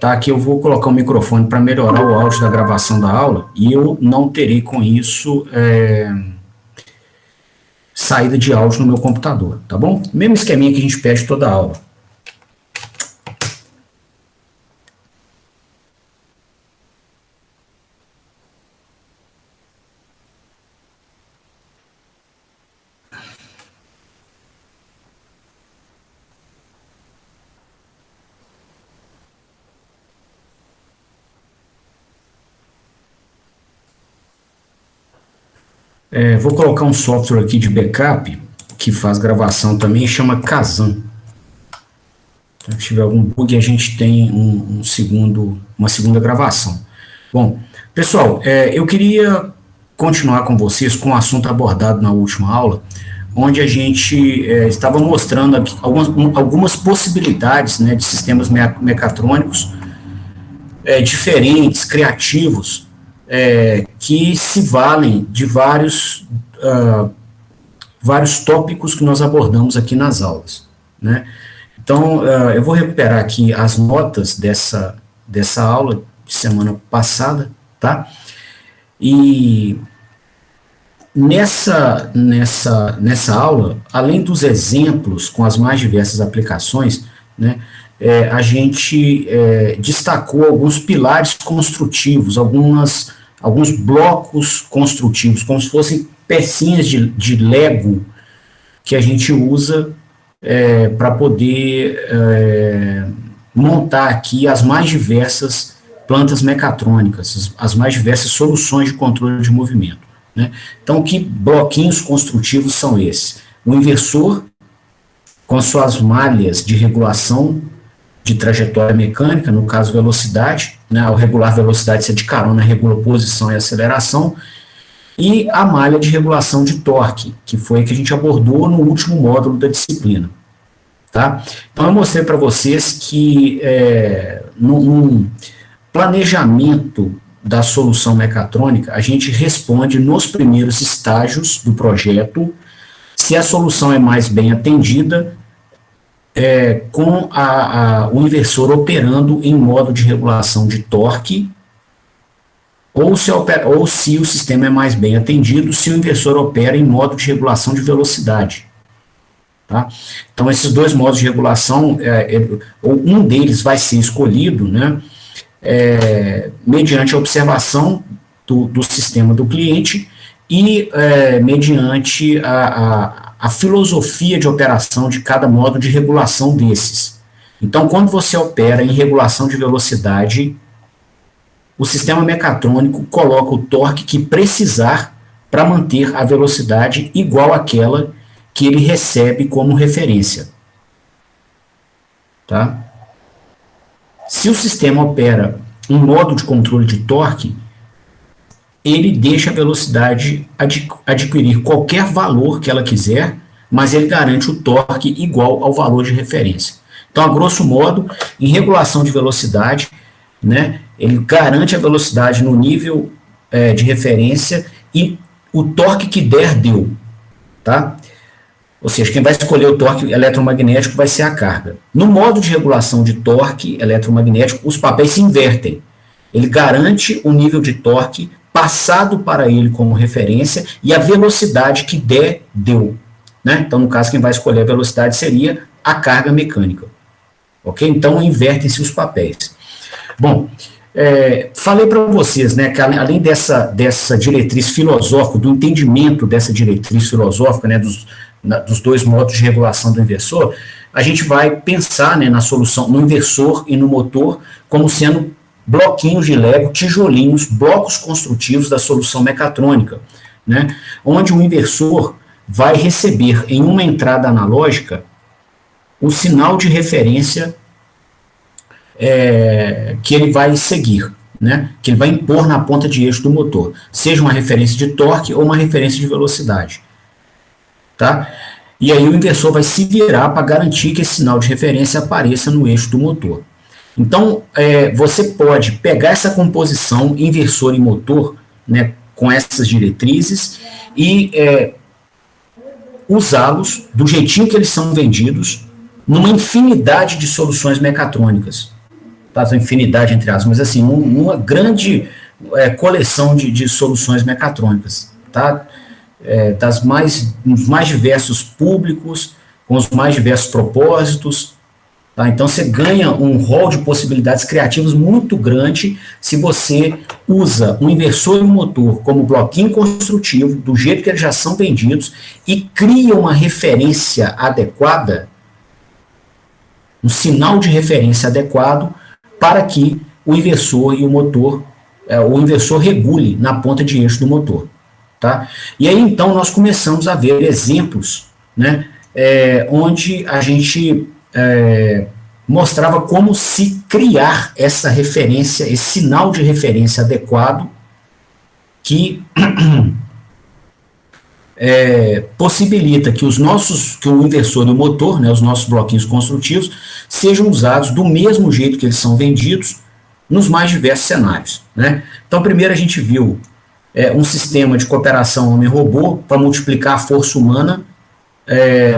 Tá? Que eu vou colocar o microfone para melhorar o áudio da gravação da aula e eu não terei com isso saída de áudio no meu computador, tá bom? Mesmo esqueminha que a gente pede toda a aula. Vou colocar um software aqui de backup que faz gravação também, chama Kazan. Então, se tiver algum bug, a gente tem uma segunda gravação. Bom, pessoal, eu queria continuar com vocês com o assunto abordado na última aula, onde a gente estava mostrando aqui algumas possibilidades, né, de sistemas mecatrônicos diferentes, criativos, que se valem de vários tópicos que nós abordamos aqui nas aulas, né? Então, eu vou recuperar aqui as notas dessa aula de semana passada, tá? E nessa aula, além dos exemplos com as mais diversas aplicações, né, a gente destacou alguns pilares construtivos, alguns blocos construtivos, como se fossem pecinhas de Lego que a gente usa para poder montar aqui as mais diversas plantas mecatrônicas, as mais diversas soluções de controle de movimento, né? Então, que bloquinhos construtivos são esses? O inversor, com suas malhas de regulação de trajetória mecânica, no caso velocidade, né? Ao regular velocidade, você de carona regula posição e aceleração, e a malha de regulação de torque, que foi a que a gente abordou no último módulo da disciplina. Tá? Então, eu mostrei para vocês que num planejamento da solução mecatrônica, a gente responde nos primeiros estágios do projeto se a solução é mais bem atendida com o inversor operando em modo de regulação de torque, ou se o sistema é mais bem atendido se o inversor opera em modo de regulação de velocidade. Tá? Então, esses dois modos de regulação, um deles vai ser escolhido, né, mediante a observação do sistema do cliente e mediante a filosofia de operação de cada modo de regulação desses. Então, quando você opera em regulação de velocidade, o sistema mecatrônico coloca o torque que precisar para manter a velocidade igual àquela que ele recebe como referência. Tá? Se o sistema opera um modo de controle de torque, ele deixa a velocidade adquirir qualquer valor que ela quiser, mas ele garante o torque igual ao valor de referência. Então, a grosso modo, em regulação de velocidade, né, ele garante a velocidade no nível de referência e o torque que der, deu. Tá? Ou seja, quem vai escolher o torque eletromagnético vai ser a carga. No modo de regulação de torque eletromagnético, os papéis se invertem. Ele garante o nível de torque passado para ele como referência e a velocidade que der, deu. Né? Então, no caso, quem vai escolher a velocidade seria a carga mecânica. Ok? Então, invertem-se os papéis. Bom, falei para vocês, né, que além dessa diretriz filosófica, do entendimento dessa diretriz filosófica, né, dos dois modos de regulação do inversor, a gente vai pensar, né, na solução, no inversor e no motor, como sendo bloquinhos de Lego, tijolinhos, blocos construtivos da solução mecatrônica, né, onde o inversor vai receber em uma entrada analógica o sinal de referência que ele vai seguir, né, que ele vai impor na ponta de eixo do motor, seja uma referência de torque ou uma referência de velocidade. Tá? E aí o inversor vai se virar para garantir que esse sinal de referência apareça no eixo do motor. Então, você pode pegar essa composição inversor e motor, né, com essas diretrizes e usá-los do jeitinho que eles são vendidos numa infinidade de soluções mecatrônicas. tá, infinidade entre aspas, mas assim, uma grande coleção de soluções mecatrônicas, tá? Dos mais diversos públicos, com os mais diversos propósitos, tá? Então você ganha um rol de possibilidades criativas muito grande se você usa um inversor e um motor como bloquinho construtivo, do jeito que eles já são vendidos, e cria uma referência adequada, um sinal de referência adequado para que o inversor e o inversor regule na ponta de eixo do motor. Tá? E aí, então, nós começamos a ver exemplos, né, onde a gente mostrava como se criar essa referência, esse sinal de referência adequado que possibilita que que o inversor e o motor, né, os nossos bloquinhos construtivos, sejam usados do mesmo jeito que eles são vendidos nos mais diversos cenários. Né? Então, primeiro a gente viu um sistema de cooperação homem-robô para multiplicar a força humana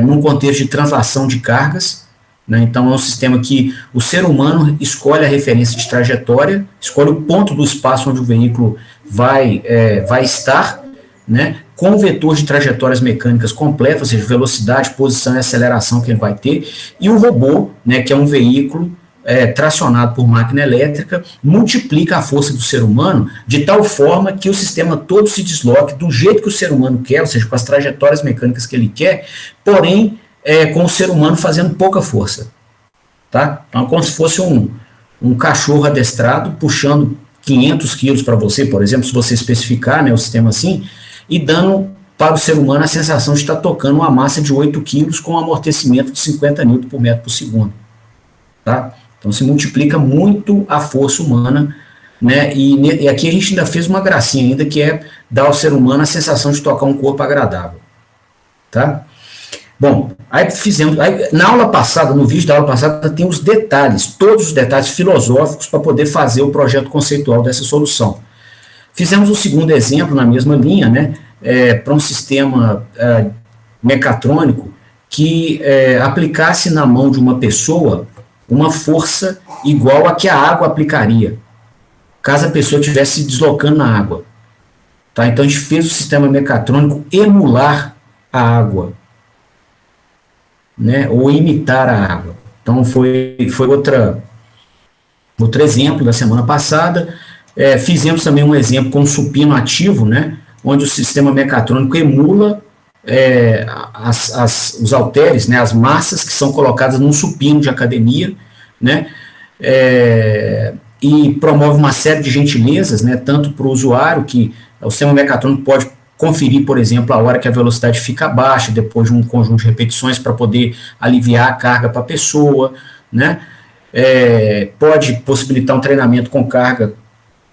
num contexto de translação de cargas. Né? Então, é um sistema que o ser humano escolhe a referência de trajetória, escolhe o ponto do espaço onde o veículo vai estar, né? Com o vetor de trajetórias mecânicas completas, ou seja, velocidade, posição e aceleração que ele vai ter, e o robô, né, que é um veículo tracionado por máquina elétrica, multiplica a força do ser humano de tal forma que o sistema todo se desloque do jeito que o ser humano quer, ou seja, com as trajetórias mecânicas que ele quer, porém, com o ser humano fazendo pouca força. Tá? Então, é como se fosse um cachorro adestrado puxando 500 quilos para você, por exemplo, se você especificar, né, o sistema assim, e dando para o ser humano a sensação de estar tocando uma massa de 8 quilos com um amortecimento de 50 Nm por metro por segundo. Tá? Então, se multiplica muito a força humana, né? E aqui a gente ainda fez uma gracinha ainda, que é dar ao ser humano a sensação de tocar um corpo agradável. Tá? Bom, na aula passada, no vídeo da aula passada, tem os detalhes, todos os detalhes filosóficos para poder fazer o projeto conceitual dessa solução. Fizemos um segundo exemplo na mesma linha, né? Para um sistema mecatrônico que aplicasse na mão de uma pessoa uma força igual a que a água aplicaria, caso a pessoa estivesse se deslocando na água. Tá? Então, a gente fez o sistema mecatrônico emular a água, né? Ou imitar a água. Então, foi outro exemplo da semana passada. Fizemos também um exemplo com um supino ativo, né? Onde o sistema mecatrônico emula os halteres, né, as massas que são colocadas num supino de academia, né, e promove uma série de gentilezas, né, tanto para o usuário, que o sistema mecatrônico pode conferir, por exemplo, a hora que a velocidade fica baixa, depois de um conjunto de repetições, para poder aliviar a carga para a pessoa, né, pode possibilitar um treinamento com carga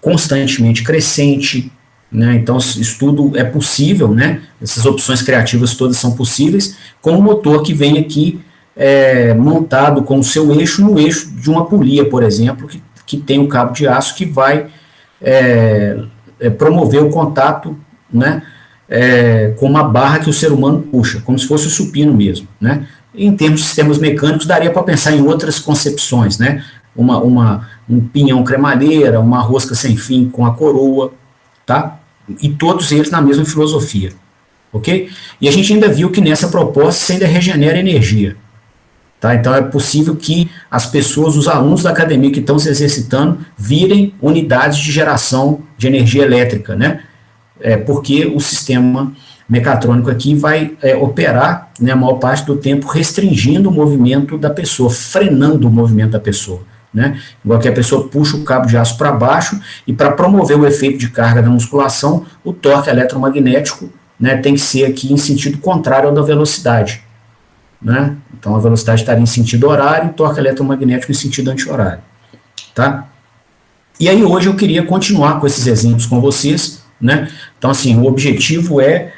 constantemente crescente, né? Então, isso tudo é possível, né? Essas opções criativas todas são possíveis, com um motor que vem aqui montado com o seu eixo no eixo de uma polia, por exemplo, que tem um cabo de aço que vai promover o contato, né? Com uma barra que o ser humano puxa, como se fosse o supino mesmo, né? Em termos de sistemas mecânicos, daria para pensar em outras concepções, né? Um pinhão cremalheira, uma rosca sem fim com a coroa, tá? E todos eles na mesma filosofia, ok? E a gente ainda viu que nessa proposta você ainda regenera energia, tá? Então é possível que as pessoas, os alunos da academia que estão se exercitando, virem unidades de geração de energia elétrica, né? Porque o sistema mecatrônico aqui vai operar, né, a maior parte do tempo restringindo o movimento da pessoa, frenando o movimento da pessoa. Né? Igual que a pessoa puxa o cabo de aço para baixo, e para promover o efeito de carga da musculação, o torque eletromagnético, né, tem que ser aqui em sentido contrário ao da velocidade. Né? Então a velocidade estaria em sentido horário, e o torque eletromagnético em sentido anti-horário. Tá? E aí hoje eu queria continuar com esses exemplos com vocês. Né? Então assim, o objetivo é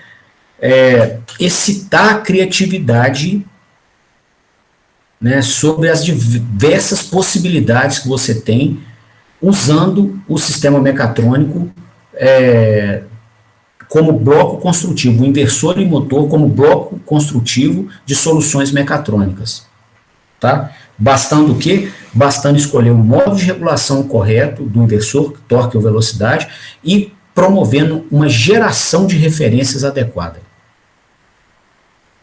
excitar a criatividade, né, sobre as diversas possibilidades que você tem usando o sistema mecatrônico como bloco construtivo, o inversor e motor como bloco construtivo de soluções mecatrônicas. Tá? Bastando o quê? Bastando escolher o modo de regulação correto do inversor, torque ou velocidade, e promovendo uma geração de referências adequada.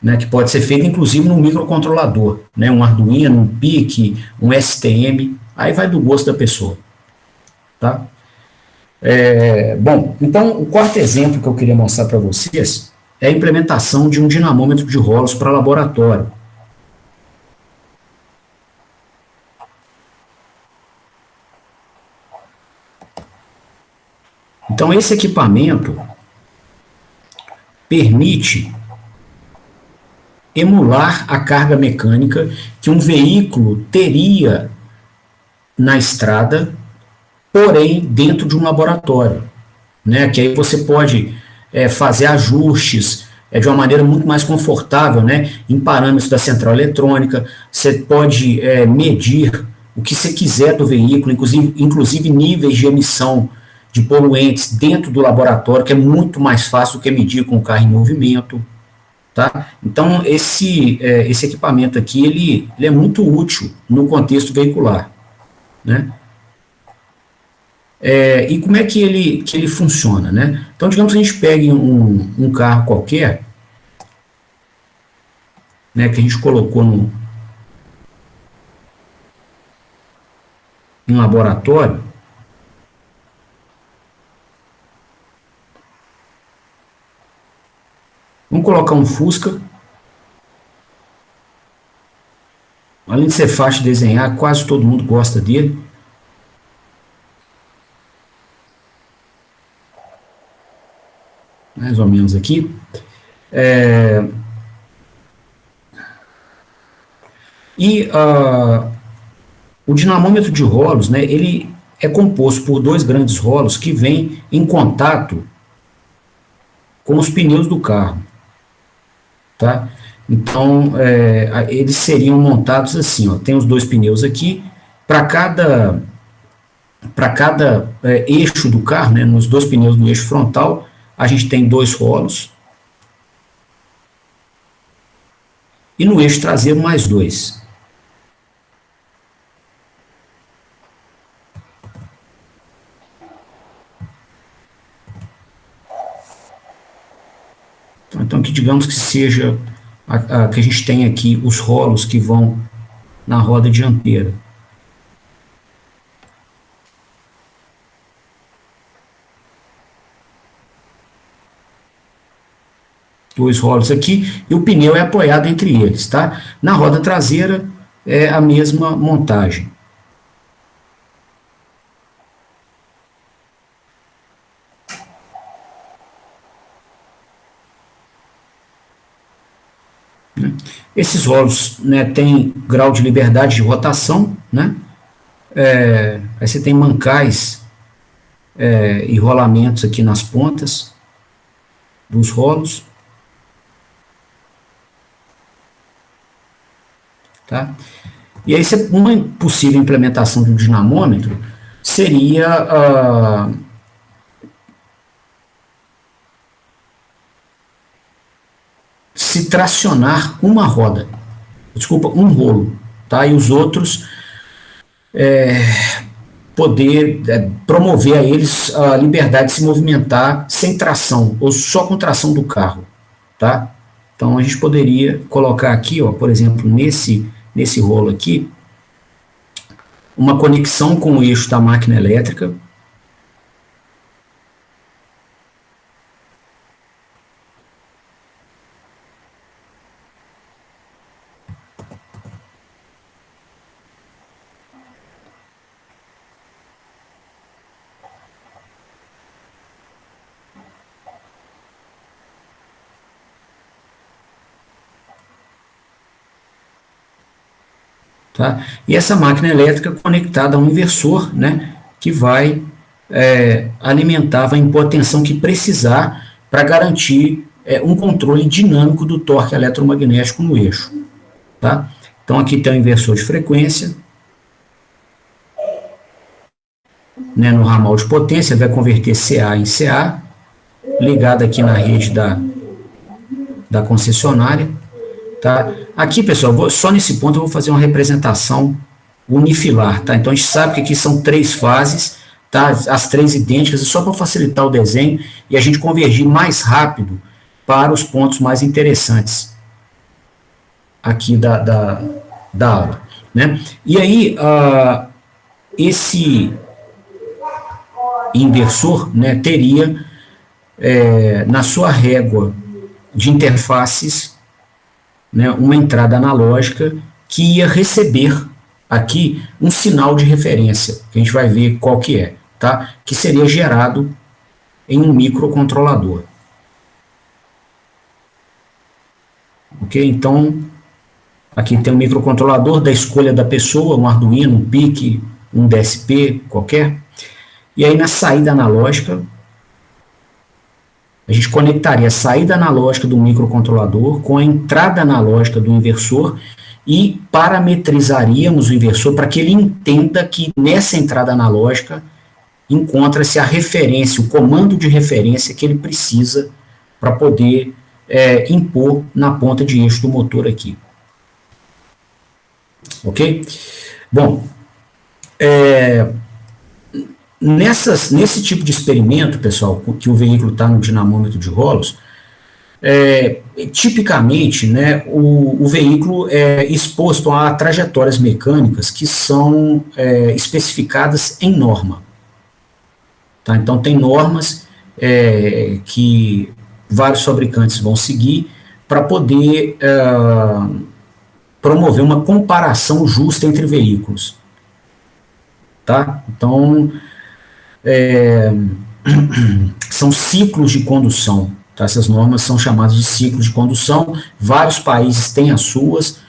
Né, que pode ser feita, inclusive, no microcontrolador, né, um Arduino, um PIC, um STM, aí vai do gosto da pessoa. Tá? Bom, então, o quarto exemplo que eu queria mostrar para vocês é a implementação de um dinamômetro de rolos para laboratório. Então, esse equipamento permite emular a carga mecânica que um veículo teria na estrada, porém dentro de um laboratório, né? Que aí você pode fazer ajustes de uma maneira muito mais confortável, né? Em parâmetros da central eletrônica, você pode medir o que você quiser do veículo, inclusive níveis de emissão de poluentes dentro do laboratório, que é muito mais fácil do que medir com o carro em movimento. Tá? Então, esse equipamento aqui, ele é muito útil no contexto veicular. Né? E como é que ele funciona? Né? Então, digamos que a gente pegue um carro qualquer, né, que a gente colocou em laboratório. Vamos colocar um Fusca. Além de ser fácil de desenhar, quase todo mundo gosta dele. Mais ou menos aqui. O dinamômetro de rolos, né, ele é composto por dois grandes rolos que vêm em contato com os pneus do carro. Tá? Então, eles seriam montados assim, ó, tem os dois pneus aqui, para cada eixo do carro, né, nos dois pneus do eixo frontal, a gente tem dois rolos, e no eixo traseiro mais dois. Então, que digamos que seja que a gente tem aqui os rolos que vão na roda dianteira. Dois rolos aqui, e o pneu é apoiado entre eles, tá? Na roda traseira é a mesma montagem. Esses rolos, né, têm grau de liberdade de rotação, né? Aí você tem mancais e rolamentos aqui nas pontas dos rolos. Tá? E aí, uma possível implementação de um dinamômetro seria se tracionar uma roda, um rolo, tá? E os outros poder promover a eles a liberdade de se movimentar sem tração, ou só com tração do carro, tá? Então, a gente poderia colocar aqui, ó, por exemplo, nesse rolo aqui, uma conexão com o eixo da máquina elétrica. Tá? E essa máquina elétrica conectada a um inversor, né, que vai alimentar, vai impor a tensão que precisar para garantir um controle dinâmico do torque eletromagnético no eixo. Tá? Então, aqui tem o inversor de frequência, né, no ramal de potência, vai converter CA em CA, ligado aqui na rede da concessionária. tá? Aqui, pessoal, só nesse ponto eu vou fazer uma representação unifilar, tá? Então, a gente sabe que aqui são 3 fases, tá? As 3 idênticas, só para facilitar o desenho e a gente convergir mais rápido para os pontos mais interessantes aqui da aula, né? E aí, esse inversor, né, teria na sua régua de interfaces, né, uma entrada analógica que ia receber aqui um sinal de referência, que a gente vai ver qual que é, tá? Que seria gerado em um microcontrolador. Ok? Então, aqui tem um microcontrolador da escolha da pessoa, um Arduino, um PIC, um DSP, qualquer. E aí, na saída analógica, a gente conectaria a saída analógica do microcontrolador com a entrada analógica do inversor e parametrizaríamos o inversor para que ele entenda que nessa entrada analógica encontra-se a referência, o comando de referência que ele precisa para poder impor na ponta de eixo do motor aqui. Ok? Bom, nesse tipo de experimento, pessoal, que o veículo está no dinamômetro de rolos, tipicamente, né, o veículo é exposto a trajetórias mecânicas que são especificadas em norma. Tá? Então, tem normas que vários fabricantes vão seguir para poder promover uma comparação justa entre veículos. Tá? Então, são ciclos de condução. Tá? Essas normas são chamadas de ciclos de condução. Vários países têm as suas.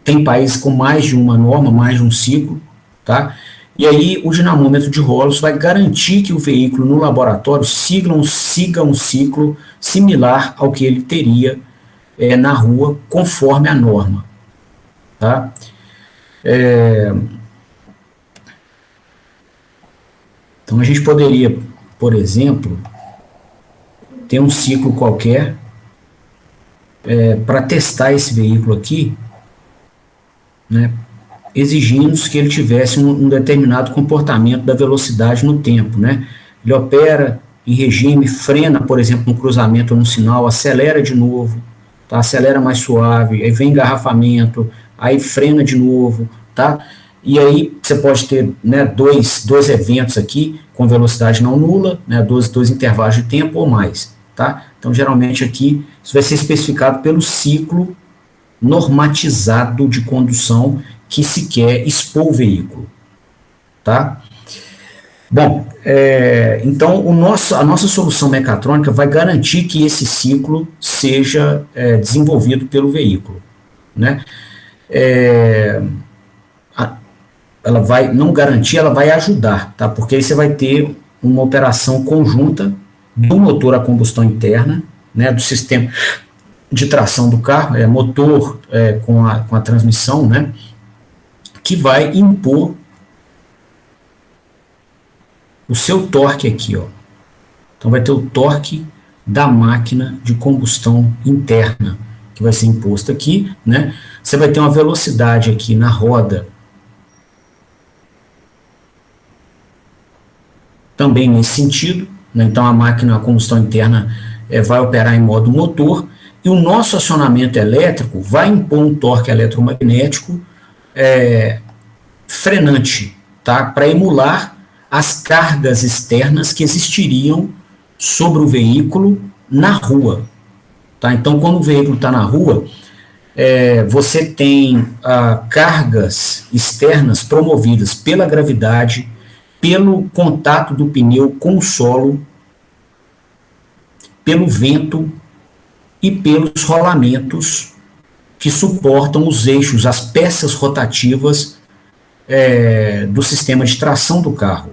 Tem países com mais de uma norma, mais de um ciclo. Tá? E aí o dinamômetro de rolos vai garantir que o veículo no laboratório siga um ciclo similar ao que ele teria na rua, conforme a norma. Tá? Então, a gente poderia, por exemplo, ter um ciclo qualquer para testar esse veículo aqui, né, exigindo que ele tivesse um determinado comportamento da velocidade no tempo. Né? Ele opera em regime, frena, por exemplo, no cruzamento ou no sinal, acelera de novo, tá? Acelera mais suave, aí vem engarrafamento, aí frena de novo, tá? E aí você pode ter, né, dois eventos aqui com velocidade não nula, né, dois intervalos de tempo ou mais. Tá? Então, geralmente aqui, isso vai ser especificado pelo ciclo normatizado de condução que se quer expor o veículo. Tá? Bom, então a nossa solução mecatrônica vai garantir que esse ciclo seja desenvolvido pelo veículo. Né? Ela vai não garantir, ela vai ajudar, tá? Porque aí você vai ter uma operação conjunta do motor a combustão interna, né, do sistema de tração do carro, motor com a transmissão, né, que vai impor o seu torque aqui, ó. Então vai ter o torque da máquina de combustão interna, que vai ser imposto aqui, né? Você vai ter uma velocidade aqui na roda também nesse sentido, né? Então a máquina a combustão interna vai operar em modo motor, e o nosso acionamento elétrico vai impor um torque eletromagnético frenante, tá? Para emular as cargas externas que existiriam sobre o veículo na rua. Tá? Então, quando o veículo está na rua, você tem cargas externas promovidas pela gravidade, pelo contato do pneu com o solo, pelo vento e pelos rolamentos que suportam os eixos, as peças rotativas do sistema de tração do carro.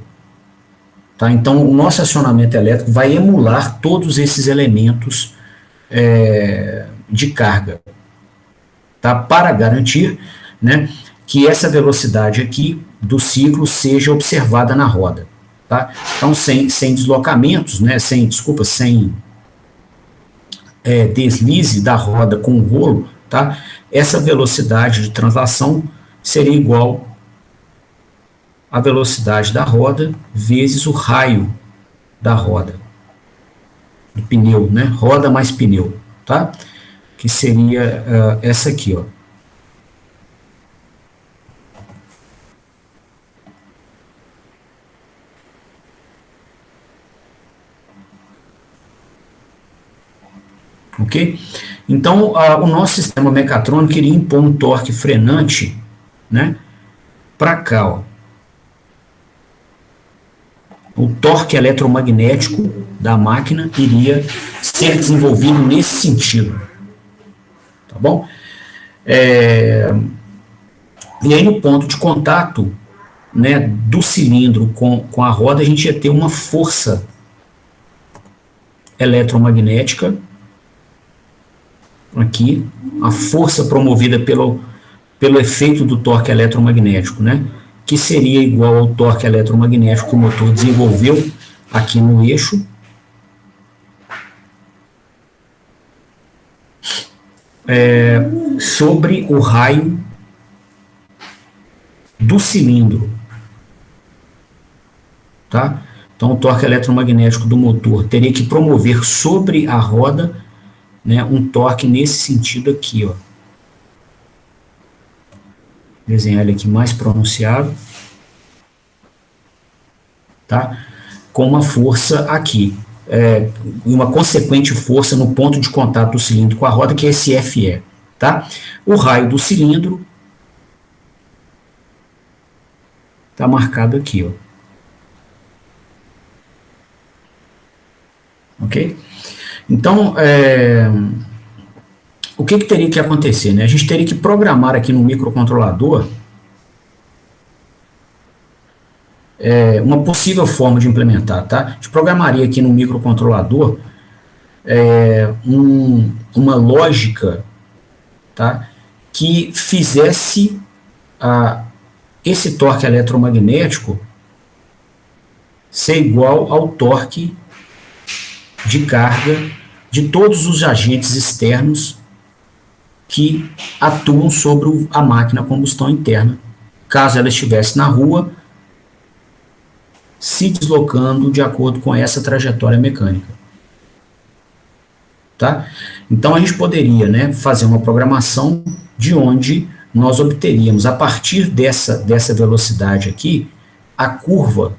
Tá? Então, o nosso acionamento elétrico vai emular todos esses elementos de carga, tá? Para garantir, né, que essa velocidade aqui do ciclo seja observada na roda. Tá? Então, sem deslocamentos, né, sem deslize da roda com o rolo, tá? Essa velocidade de translação seria igual à velocidade da roda vezes o raio da roda, do pneu, né? Roda mais pneu, tá? Que seria essa aqui, ó. Ok? Então, o nosso sistema mecatrônico iria impor um torque frenante, né? Para cá, ó. O torque eletromagnético da máquina iria ser desenvolvido nesse sentido, tá bom? E aí no ponto de contato, né, do cilindro com a roda, a gente ia ter uma força eletromagnética aqui, a força promovida pelo efeito do torque eletromagnético, né, que seria igual ao torque eletromagnético que o motor desenvolveu aqui no eixo, sobre o raio do cilindro, tá? Então, o torque eletromagnético do motor teria que promover sobre a roda, né, um torque nesse sentido aqui, ó. Desenhar ele aqui mais pronunciado, tá? Com uma força aqui, uma consequente força no ponto de contato do cilindro com a roda, que é esse FE, tá? O raio do cilindro está marcado aqui, ó. Ok? Então, o que teria que acontecer, né? A gente teria que programar aqui no microcontrolador uma possível forma de implementar, tá? A gente programaria aqui no microcontrolador uma lógica, tá? Que fizesse esse torque eletromagnético ser igual ao torque de carga de todos os agentes externos que atuam sobre a máquina a combustão interna, caso ela estivesse na rua, se deslocando de acordo com essa trajetória mecânica. Tá? Então, a gente poderia, né, fazer uma programação de onde nós obteríamos, a partir dessa velocidade aqui, a curva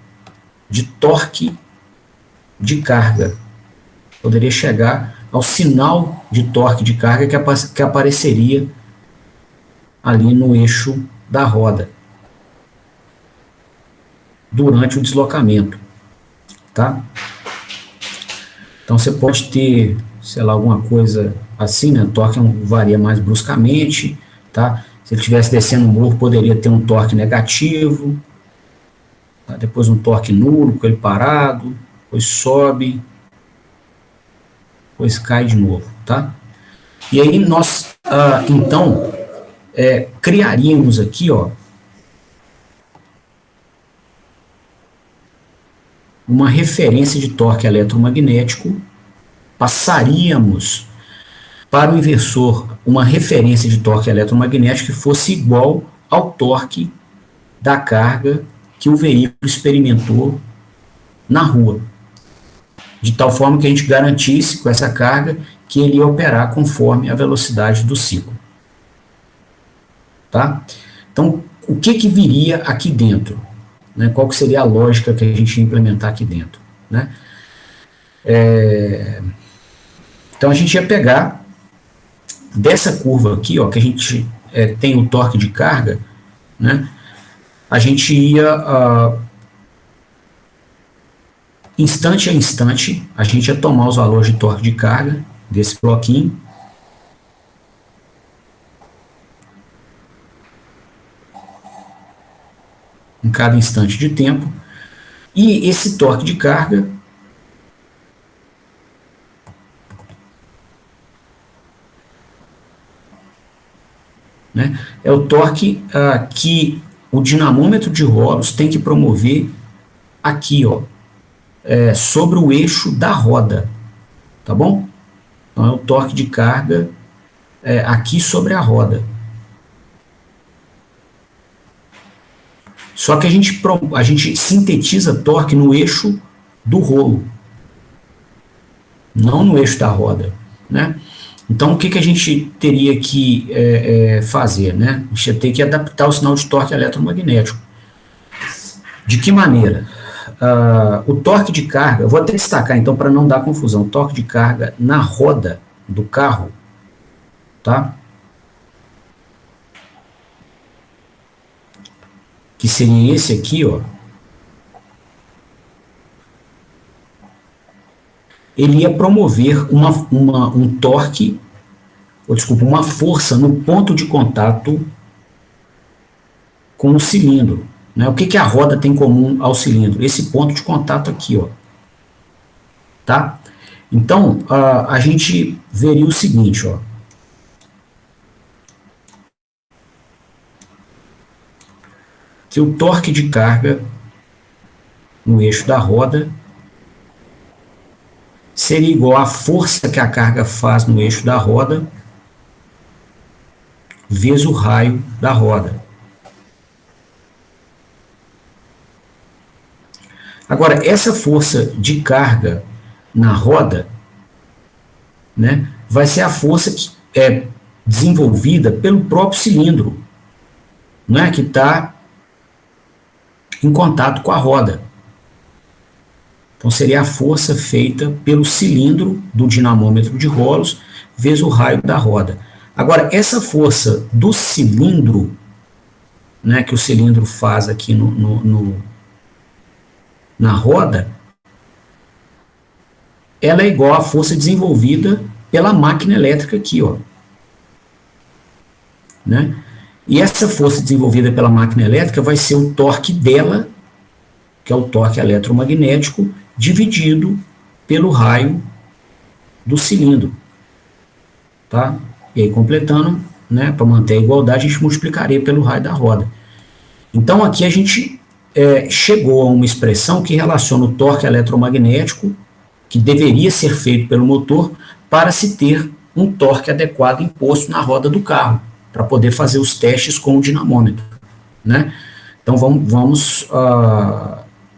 de torque de carga. Poderia chegar ao sinal de torque de carga que apareceria ali no eixo da roda durante o deslocamento, tá? Então você pode ter, sei lá, alguma coisa assim, né? O torque varia mais bruscamente, tá? Se ele estivesse descendo o morro, poderia ter um torque negativo, tá? Depois um torque nulo, com ele parado, depois sobe, depois cai de novo, tá? E aí nós, então, criaríamos aqui, ó, uma referência de torque eletromagnético, passaríamos para o inversor uma referência de torque eletromagnético que fosse igual ao torque da carga que o veículo experimentou na rua, de tal forma que a gente garantisse com essa carga que ele ia operar conforme a velocidade do ciclo. Tá? Então, o que viria aqui dentro? Né? Qual que seria a lógica que a gente ia implementar aqui dentro? Né? Então, a gente ia pegar dessa curva aqui, ó, que a gente tem o torque de carga, né? A gente ia, instante a instante, a gente ia tomar os valores de torque de carga desse bloquinho, em cada instante de tempo, e esse torque de carga né, é o torque que o dinamômetro de rolos tem que promover aqui, ó, sobre o eixo da roda, tá bom? Então é o torque de carga aqui sobre a roda. Só que a gente sintetiza torque no eixo do rolo, não no eixo da roda, né? Então, o que a gente teria que fazer, né? A gente ia ter que adaptar o sinal de torque eletromagnético. De que maneira? O torque de carga, eu vou até destacar então para não dar confusão, o torque de carga na roda do carro, tá? Que seria esse aqui, ó. Ele ia promover um torque, ou desculpa, uma força no ponto de contato com o cilindro. Né? O que a roda tem em comum ao cilindro? Esse ponto de contato aqui, ó. Tá? Então, a gente veria o seguinte, ó. Que o torque de carga no eixo da roda seria igual à força que a carga faz no eixo da roda vezes o raio da roda. Agora, essa força de carga na roda, né, vai ser a força que é desenvolvida pelo próprio cilindro, né, que está em contato com a roda. Então, seria a força feita pelo cilindro do dinamômetro de rolos vezes o raio da roda. Agora, essa força do cilindro, né, que o cilindro faz aqui na roda, ela é igual à força desenvolvida pela máquina elétrica aqui, ó. Né? E essa força desenvolvida pela máquina elétrica vai ser o torque dela, que é o torque eletromagnético, dividido pelo raio do cilindro. Tá? E aí, completando, né, para manter a igualdade, a gente multiplicaria pelo raio da roda. Então, aqui a gente chegou a uma expressão que relaciona o torque eletromagnético, que deveria ser feito pelo motor, para se ter um torque adequado imposto na roda do carro, para poder fazer os testes com o dinamômetro. Né? Então, vamos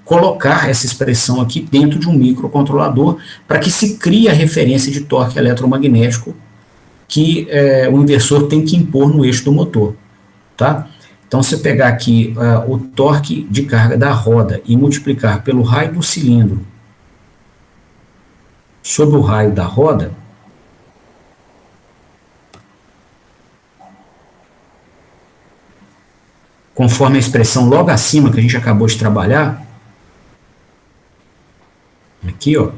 colocar essa expressão aqui dentro de um microcontrolador para que se crie a referência de torque eletromagnético que o inversor tem que impor no eixo do motor. Tá? Então, se eu pegar aqui o torque de carga da roda e multiplicar pelo raio do cilindro sobre o raio da roda, conforme a expressão logo acima que a gente acabou de trabalhar, aqui, ó,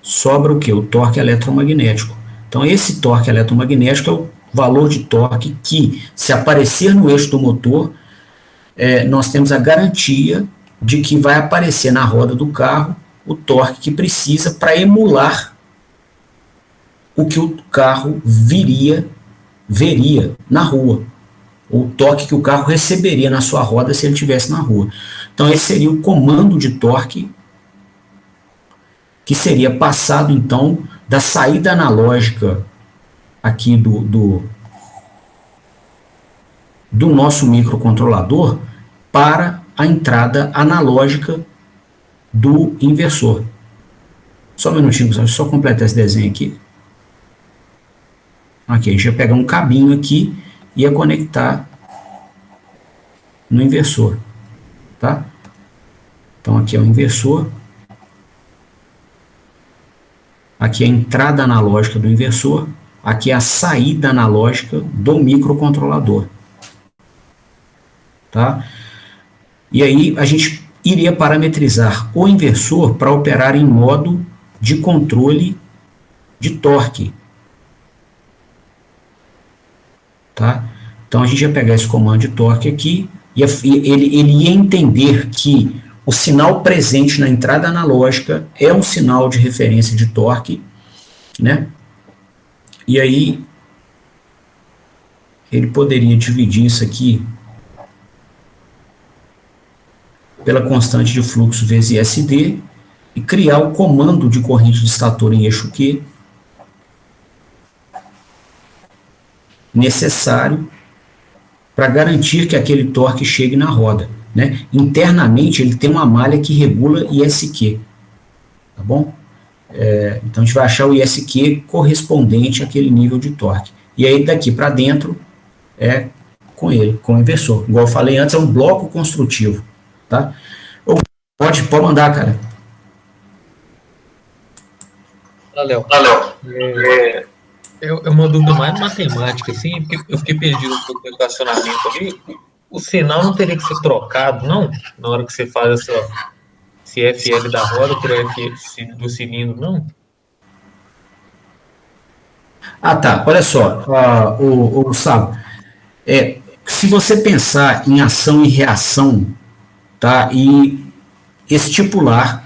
sobra o que? O torque eletromagnético. Então, esse torque eletromagnético é o valor de torque que, se aparecer no eixo do motor, nós temos a garantia de que vai aparecer na roda do carro o torque que precisa para emular o que o carro veria na rua, o torque que o carro receberia na sua roda se ele estivesse na rua. Então, esse seria o comando de torque que seria passado, então, da saída analógica aqui do nosso microcontrolador para a entrada analógica do inversor. Só um minutinho, pessoal, só completar esse desenho aqui. Aqui, a gente vai pegar um cabinho aqui e ia conectar no inversor, tá? Então, aqui é o inversor. Aqui é a entrada analógica do inversor. Aqui é a saída analógica do microcontrolador. Tá? E aí, a gente iria parametrizar o inversor para operar em modo de controle de torque. Tá? Então, a gente ia pegar esse comando de torque aqui, e ele ia entender que o sinal presente na entrada analógica é um sinal de referência de torque, né? E aí, ele poderia dividir isso aqui pela constante de fluxo vezes ISD e criar o comando de corrente de estator em eixo Q, necessário para garantir que aquele torque chegue na roda, né? Internamente, ele tem uma malha que regula ISQ, tá bom? Então, a gente vai achar o ISQ correspondente àquele nível de torque. E aí, daqui para dentro, com ele, com o inversor. Igual eu falei antes, é um bloco construtivo, tá? Pode mandar, cara. Valeu. É uma dúvida mais matemática, assim, porque eu fiquei perdido um pouco no equacionamento ali. O sinal não teria que ser trocado, não? Na hora que você faz esse FL da roda por F do cilindro, não? Ah, tá. Olha só, o Gustavo, se você pensar em ação e reação, tá, e estipular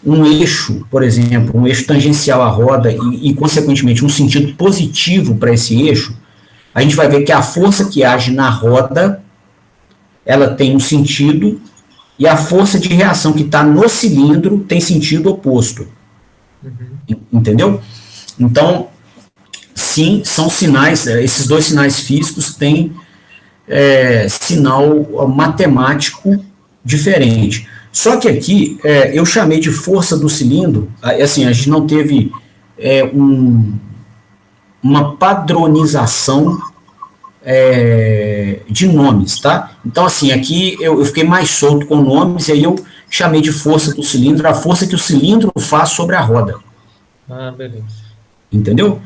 um eixo, por exemplo, um eixo tangencial à roda e consequentemente, um sentido positivo para esse eixo, a gente vai ver que a força que age na roda, ela tem um sentido, e a força de reação que está no cilindro tem sentido oposto. Entendeu? Então, sim, são sinais, esses dois sinais físicos têm sinal matemático diferente. Só que aqui, eu chamei de força do cilindro, assim, a gente não teve uma padronização de nomes, tá? Então, assim, aqui eu fiquei mais solto com nomes, e aí eu chamei de força do cilindro, a força que o cilindro faz sobre a roda. Ah, beleza. Entendeu?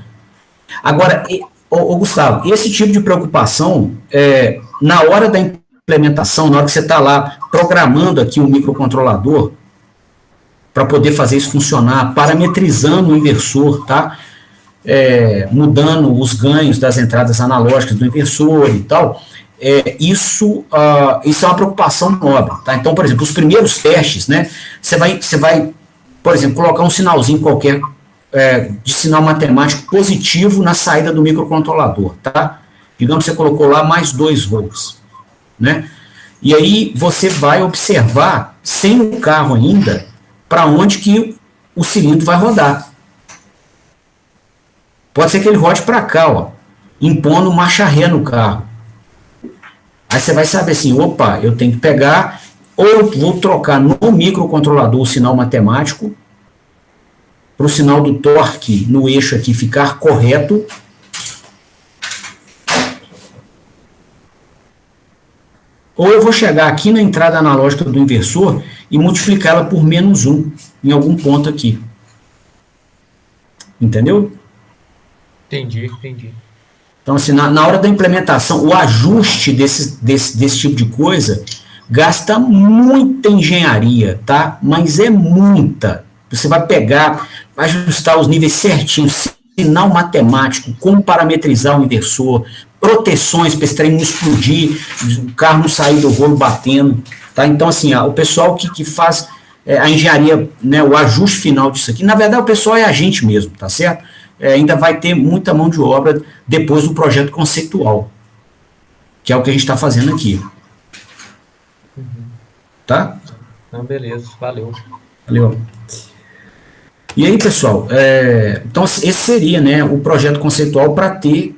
Agora, Gustavo, esse tipo de preocupação, na hora da implementação, na hora que você está lá programando aqui um microcontrolador, para poder fazer isso funcionar, parametrizando o inversor, tá? Mudando os ganhos das entradas analógicas do inversor e tal, isso é uma preocupação nobre, tá? Então, por exemplo, os primeiros testes, né? Você vai, por exemplo, colocar um sinalzinho qualquer de sinal matemático positivo na saída do microcontrolador, tá? Digamos que você colocou lá mais 2 volts, né? E aí você vai observar, sem o carro ainda, para onde que o cilindro vai rodar. Pode ser que ele rode para cá, ó, impondo marcha ré no carro. Aí você vai saber assim, opa, eu tenho que pegar, ou eu vou trocar no microcontrolador o sinal matemático, para o sinal do torque no eixo aqui ficar correto, ou eu vou chegar aqui na entrada analógica do inversor e multiplicá-la por -1 em algum ponto aqui. Entendeu? Entendi. Então, assim, na hora da implementação, o ajuste desse tipo de coisa gasta muita engenharia, tá? Mas é muita. Você vai pegar, vai ajustar os níveis certinhos, sinal matemático, como parametrizar o inversor, proteções para esse trem não explodir, o carro não sair do rolo batendo, tá? Então, assim, o pessoal que faz a engenharia, né, o ajuste final disso aqui, na verdade o pessoal é a gente mesmo, tá certo? Ainda vai ter muita mão de obra depois do projeto conceitual, que é o que a gente está fazendo aqui. Tá? Não, beleza, valeu. Valeu. E aí, pessoal, então esse seria, né, o projeto conceitual para ter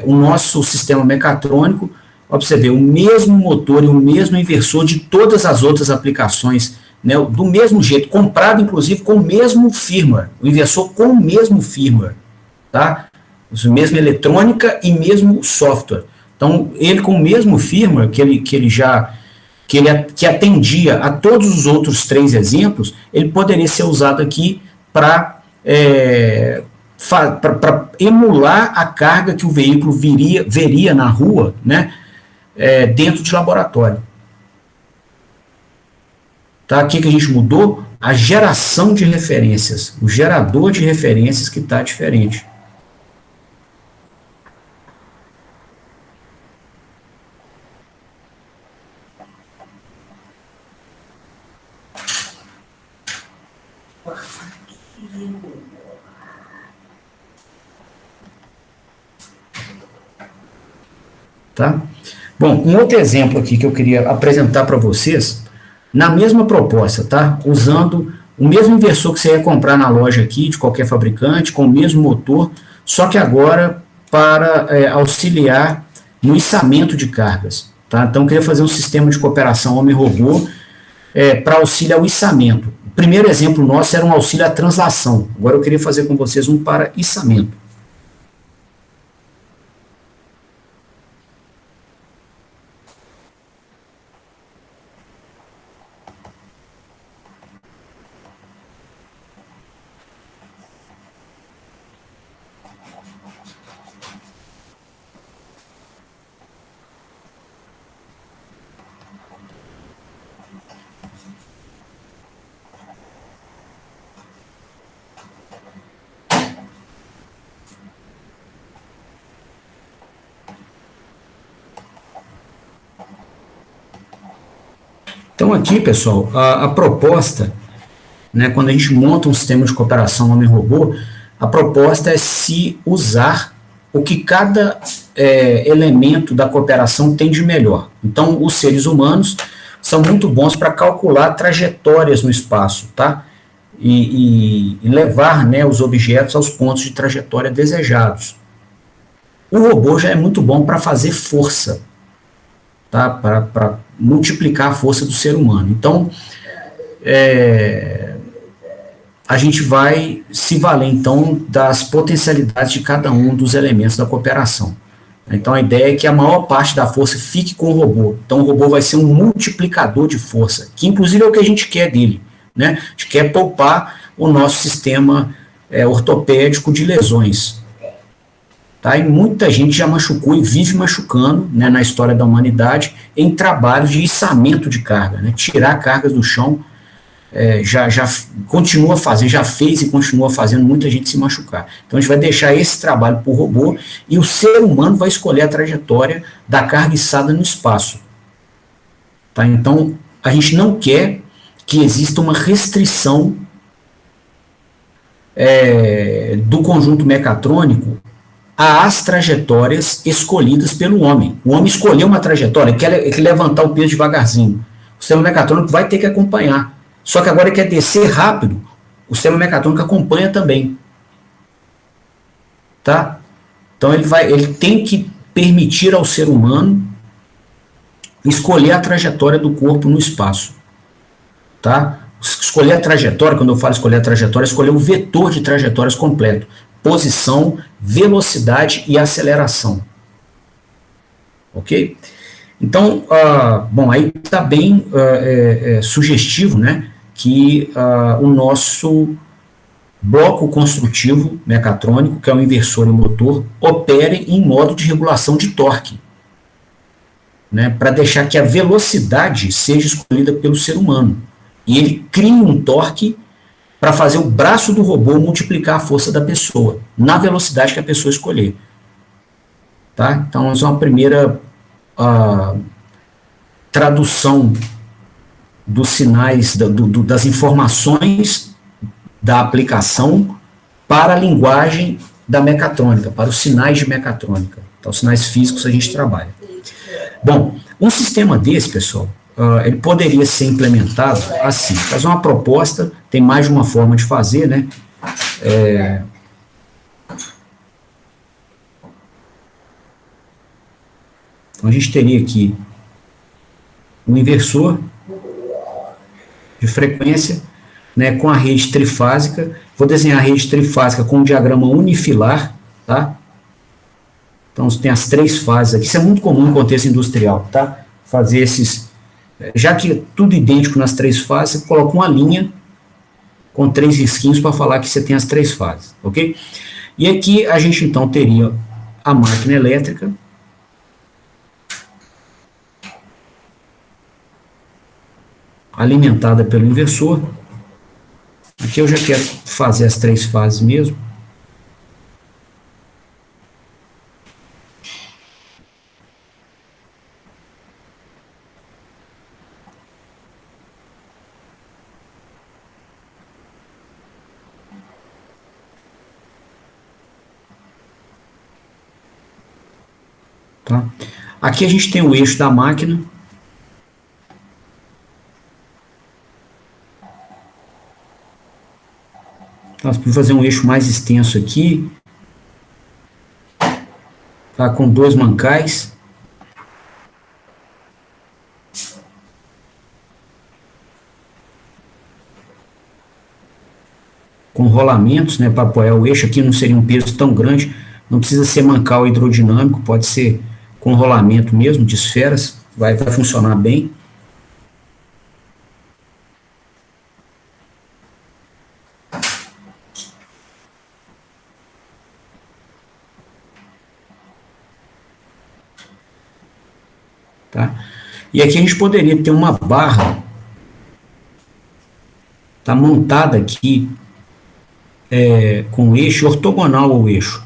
o nosso sistema mecatrônico, observe, o mesmo motor e o mesmo inversor de todas as outras aplicações, né, do mesmo jeito, comprado inclusive com o mesmo firmware, o inversor com o mesmo firmware, tá? Mesma eletrônica e mesmo software. Então, ele com o mesmo firmware que atendia a todos os outros 3 exemplos, ele poderia ser usado aqui para emular a carga que o veículo veria na rua, né, dentro de laboratório. Tá? Aqui que a gente mudou a geração de referências, o gerador de referências que está diferente. Tá? Bom, um outro exemplo aqui que eu queria apresentar para vocês, na mesma proposta, tá? Usando o mesmo inversor que você ia comprar na loja aqui, de qualquer fabricante, com o mesmo motor, só que agora para auxiliar no içamento de cargas. Tá? Então, eu queria fazer um sistema de cooperação homem-robô para auxílio ao içamento. O primeiro exemplo nosso era um auxílio à translação. Agora eu queria fazer com vocês um para içamento. Então, aqui, pessoal, a proposta, né, quando a gente monta um sistema de cooperação homem-robô, a proposta é se usar o que cada elemento da cooperação tem de melhor. Então, os seres humanos são muito bons para calcular trajetórias no espaço, tá? E levar, né, os objetos aos pontos de trajetória desejados. O robô já é muito bom para fazer força, tá? Para multiplicar a força do ser humano. Então, a gente vai se valer, então, das potencialidades de cada um dos elementos da cooperação. Então, a ideia é que a maior parte da força fique com o robô. Então, o robô vai ser um multiplicador de força, que inclusive é o que a gente quer dele, né? A gente quer poupar o nosso sistema ortopédico de lesões. Tá? E muita gente já machucou e vive machucando, né, na história da humanidade em trabalhos de içamento de carga, né? Tirar cargas do chão, já continua fazendo, já fez e continua fazendo muita gente se machucar. Então a gente vai deixar esse trabalho para o robô e o ser humano vai escolher a trajetória da carga içada no espaço. Tá? Então a gente não quer que exista uma restrição do conjunto mecatrônico às trajetórias escolhidas pelo homem. O homem escolheu uma trajetória, quer levantar o peso devagarzinho. O sistema mecatrônico vai ter que acompanhar. Só que agora ele quer descer rápido, o sistema mecatrônico acompanha também. Tá? Então ele tem que permitir ao ser humano escolher a trajetória do corpo no espaço. Tá? Escolher a trajetória, quando eu falo escolher a trajetória, escolher o vetor de trajetórias completo. Posição, velocidade e aceleração. Ok? Então, bom, aí está bem sugestivo, né, que o nosso bloco construtivo mecatrônico, que é o inversor e motor, opere em modo de regulação de torque, né, para deixar que a velocidade seja escolhida pelo ser humano. E ele cria um torque para fazer o braço do robô multiplicar a força da pessoa, na velocidade que a pessoa escolher. Tá? Então, essa é uma primeira tradução dos sinais, das informações da aplicação para a linguagem da mecatrônica, para os sinais de mecatrônica. Então, os sinais físicos a gente trabalha. Bom, um sistema desse, pessoal, ele poderia ser implementado assim, fazer uma proposta, tem mais de uma forma de fazer, né? Então, a gente teria aqui um inversor de frequência, né, com a rede trifásica. Vou desenhar a rede trifásica com um diagrama unifilar, tá? Então, tem as três fases aqui. Isso é muito comum no contexto industrial, tá? Fazer esses... Já que é tudo idêntico nas três fases, você coloca uma linha com 3 risquinhos para falar que você tem as três fases, ok? E aqui a gente, então, teria a máquina elétrica, alimentada pelo inversor. Aqui eu já quero fazer as três fases mesmo. Tá? Aqui a gente tem o eixo da máquina. Nós podemos fazer um eixo mais extenso aqui. tá? Com 2 mancais. Com rolamentos, né, para apoiar o eixo. Aqui não seria um peso tão grande, não precisa ser mancal hidrodinâmico, pode ser com rolamento mesmo, de esferas, vai funcionar bem. Tá? E aqui a gente poderia ter uma barra, tá, montada aqui, com o eixo ortogonal ao eixo.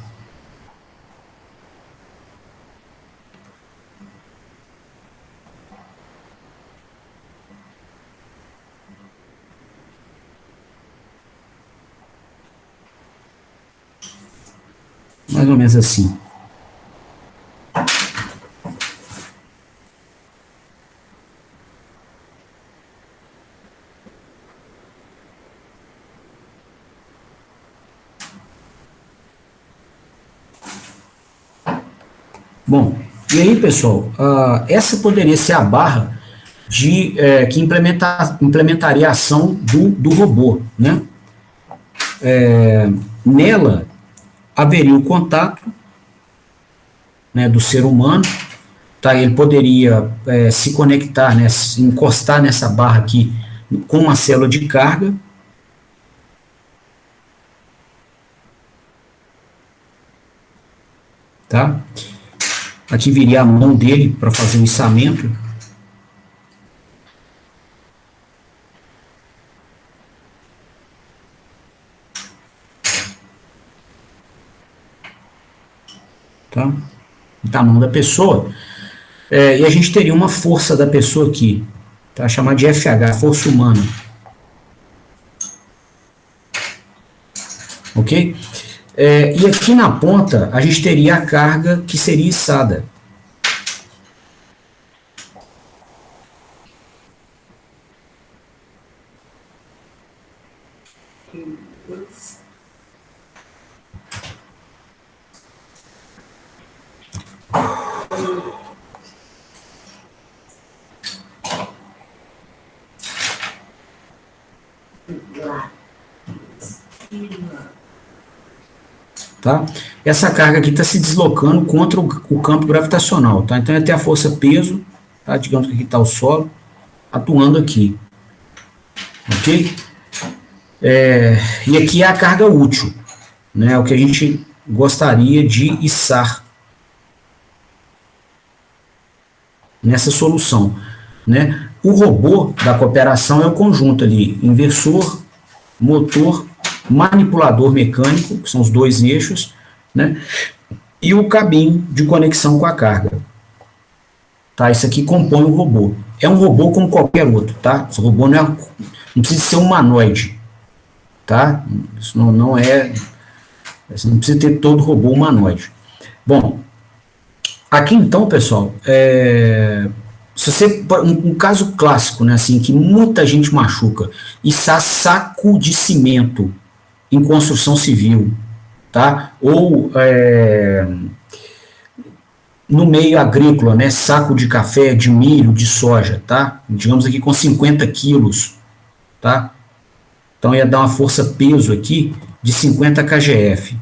Mais ou menos assim. Bom, e aí, pessoal, essa poderia ser a barra que implementaria a ação do robô, né? Nela haveria o contato, né, do ser humano, tá? Ele poderia se conectar, né, se encostar nessa barra aqui com uma célula de carga. Tá? Aqui viria a mão dele para fazer o içamento. Tá? Da mão da pessoa. E a gente teria uma força da pessoa aqui, tá? Chamada de FH, força humana. Ok? E aqui na ponta, a gente teria a carga que seria içada. Tá? Essa carga aqui está se deslocando contra o campo gravitacional. Tá? Então, é ter a força peso, tá? Digamos que aqui está o solo, atuando aqui. Ok? E aqui é a carga útil, né? O que a gente gostaria de içar nessa solução, né? O robô da cooperação é o conjunto ali, inversor, motor, manipulador mecânico, que são os 2 eixos, né? E o cabinho de conexão com a carga. Tá? Isso aqui compõe o robô. É um robô como qualquer outro, tá? Esse robô não precisa ser um humanoide, tá? Isso não é... Você não precisa ter todo robô humanoide. Bom, aqui então, pessoal, se você, um caso clássico, né, assim, que muita gente machuca, içar saco de cimento em construção civil, tá? Ou no meio agrícola, né, saco de café, de milho, de soja, tá? Digamos aqui com 50 quilos, tá? Então ia dar uma força peso aqui de 50 kgf.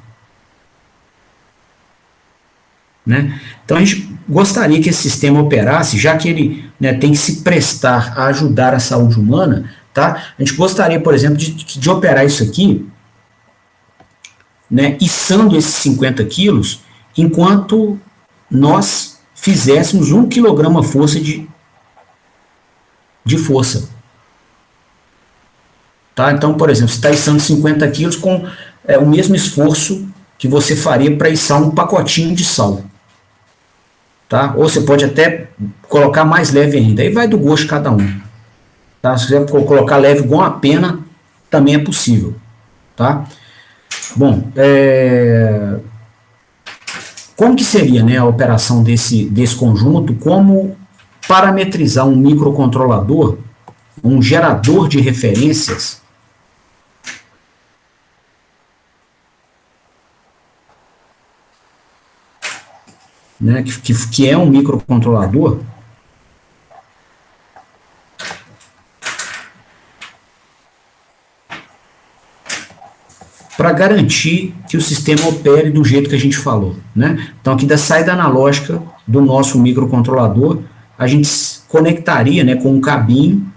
Né? Então a gente gostaria que esse sistema operasse, já que ele, né, tem que se prestar a ajudar a saúde humana, tá? A gente gostaria, por exemplo, de operar isso aqui, né, içando esses 50 quilos, enquanto nós fizéssemos 1 quilograma força de força. Tá? Então, por exemplo, você está içando 50 quilos com o mesmo esforço que você faria para içar um pacotinho de sal. Tá? Ou você pode até colocar mais leve ainda, aí vai do gosto de cada um. Tá? Se você colocar leve igual a pena, também é possível. Tá? Bom, como que seria, né, a operação desse conjunto? Como parametrizar um microcontrolador, um gerador de referências, né, que é um microcontrolador, para garantir que o sistema opere do jeito que a gente falou, né? Então, aqui da saída analógica do nosso microcontrolador, a gente conectaria, né, com um cabinho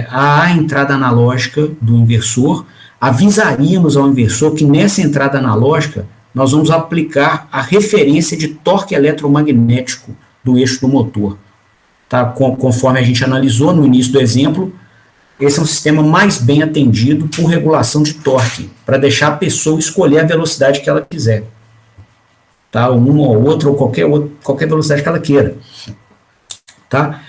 a entrada analógica do inversor, avisaríamos ao inversor que nessa entrada analógica nós vamos aplicar a referência de torque eletromagnético do eixo do motor. Tá? Conforme a gente analisou no início do exemplo, esse é um sistema mais bem atendido por regulação de torque, para deixar a pessoa escolher a velocidade que ela quiser. Tá? Uma ou outra, ou qualquer velocidade que ela queira. Tá?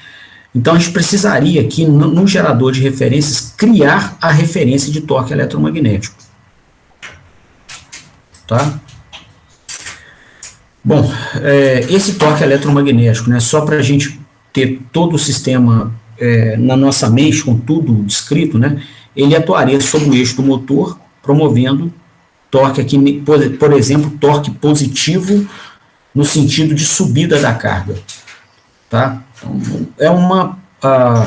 Então, a gente precisaria aqui, no gerador de referências, criar a referência de torque eletromagnético. Tá? Bom, esse torque eletromagnético, né, só para a gente ter todo o sistema na nossa mente, com tudo descrito, né, ele atuaria sobre o eixo do motor, promovendo torque aqui, por exemplo, torque positivo no sentido de subida da carga. Tá? Então, é uma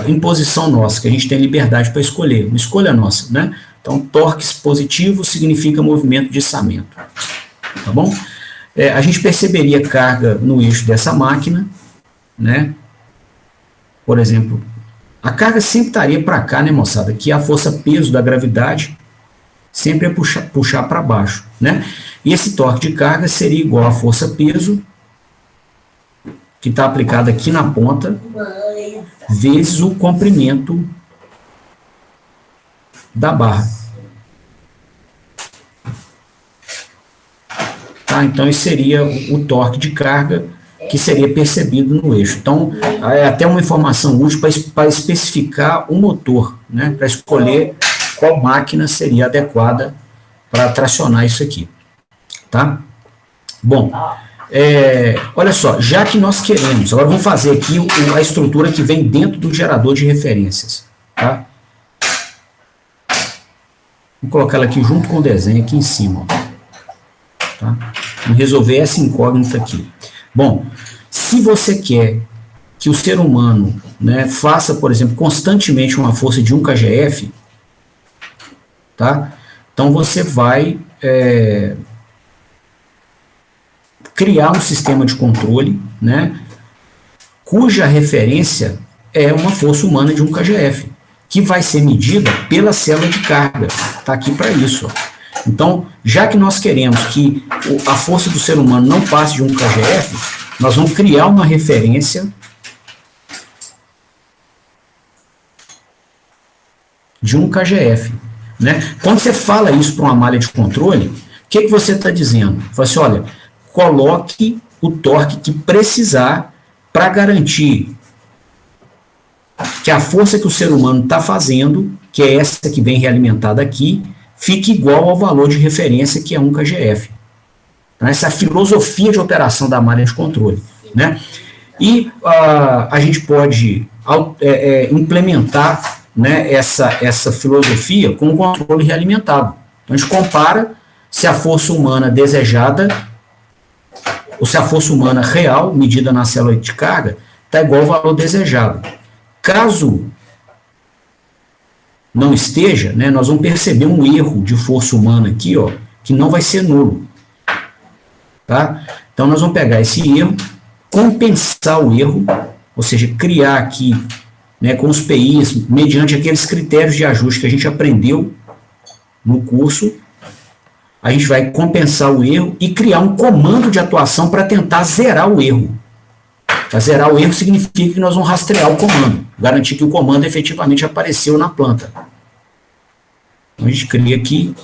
imposição nossa, que a gente tem liberdade para escolher, uma escolha nossa, né? Então, torques positivos significa movimento de içamento. Tá bom? A gente perceberia carga no eixo dessa máquina, né? Por exemplo, a carga sempre estaria para cá, né, moçada? Que a força-peso da gravidade sempre é puxar para baixo, né? E esse torque de carga seria igual à força-peso, que está aplicado aqui na ponta, vezes o comprimento da barra. Tá? Então, esse seria o torque de carga que seria percebido no eixo. Então, é até uma informação útil para especificar o motor, né? Para escolher qual máquina seria adequada para tracionar isso aqui. Tá? Bom, olha só, já que nós queremos, agora vamos fazer aqui a estrutura que vem dentro do gerador de referências. Tá? Vou colocar ela aqui junto com o desenho aqui em cima. Ó. Tá? Vamos resolver essa incógnita aqui. Bom, se você quer que o ser humano, né, faça, por exemplo, constantemente uma força de 1 kgf, tá? Então você vai criar um sistema de controle, né, cuja referência é uma força humana de 1 kgf, que vai ser medida pela célula de carga. Está aqui para isso. Ó. Então, já que nós queremos que a força do ser humano não passe de 1 kgf, nós vamos criar uma referência de 1 kgf. Né? Quando você fala isso para uma malha de controle, o que você está dizendo? Fala assim, olha, coloque o torque que precisar para garantir que a força que o ser humano está fazendo, que é essa que vem realimentada aqui, fique igual ao valor de referência, que é 1 kgf. Então, essa é a filosofia de operação da malha de controle. Né? E a gente pode implementar, né, essa filosofia com o controle realimentado. Então, a gente compara se a força humana desejada, ou se a força humana real, medida na célula de carga, está igual ao valor desejado. Caso não esteja, né, nós vamos perceber um erro de força humana aqui, ó, que não vai ser nulo. Tá? Então, nós vamos pegar esse erro, compensar o erro, ou seja, criar aqui, né, com os PIs, mediante aqueles critérios de ajuste que a gente aprendeu no curso, a gente vai compensar o erro e criar um comando de atuação para tentar zerar o erro. Para zerar o erro significa que nós vamos rastrear o comando, garantir que o comando efetivamente apareceu na planta. Então, a gente cria aqui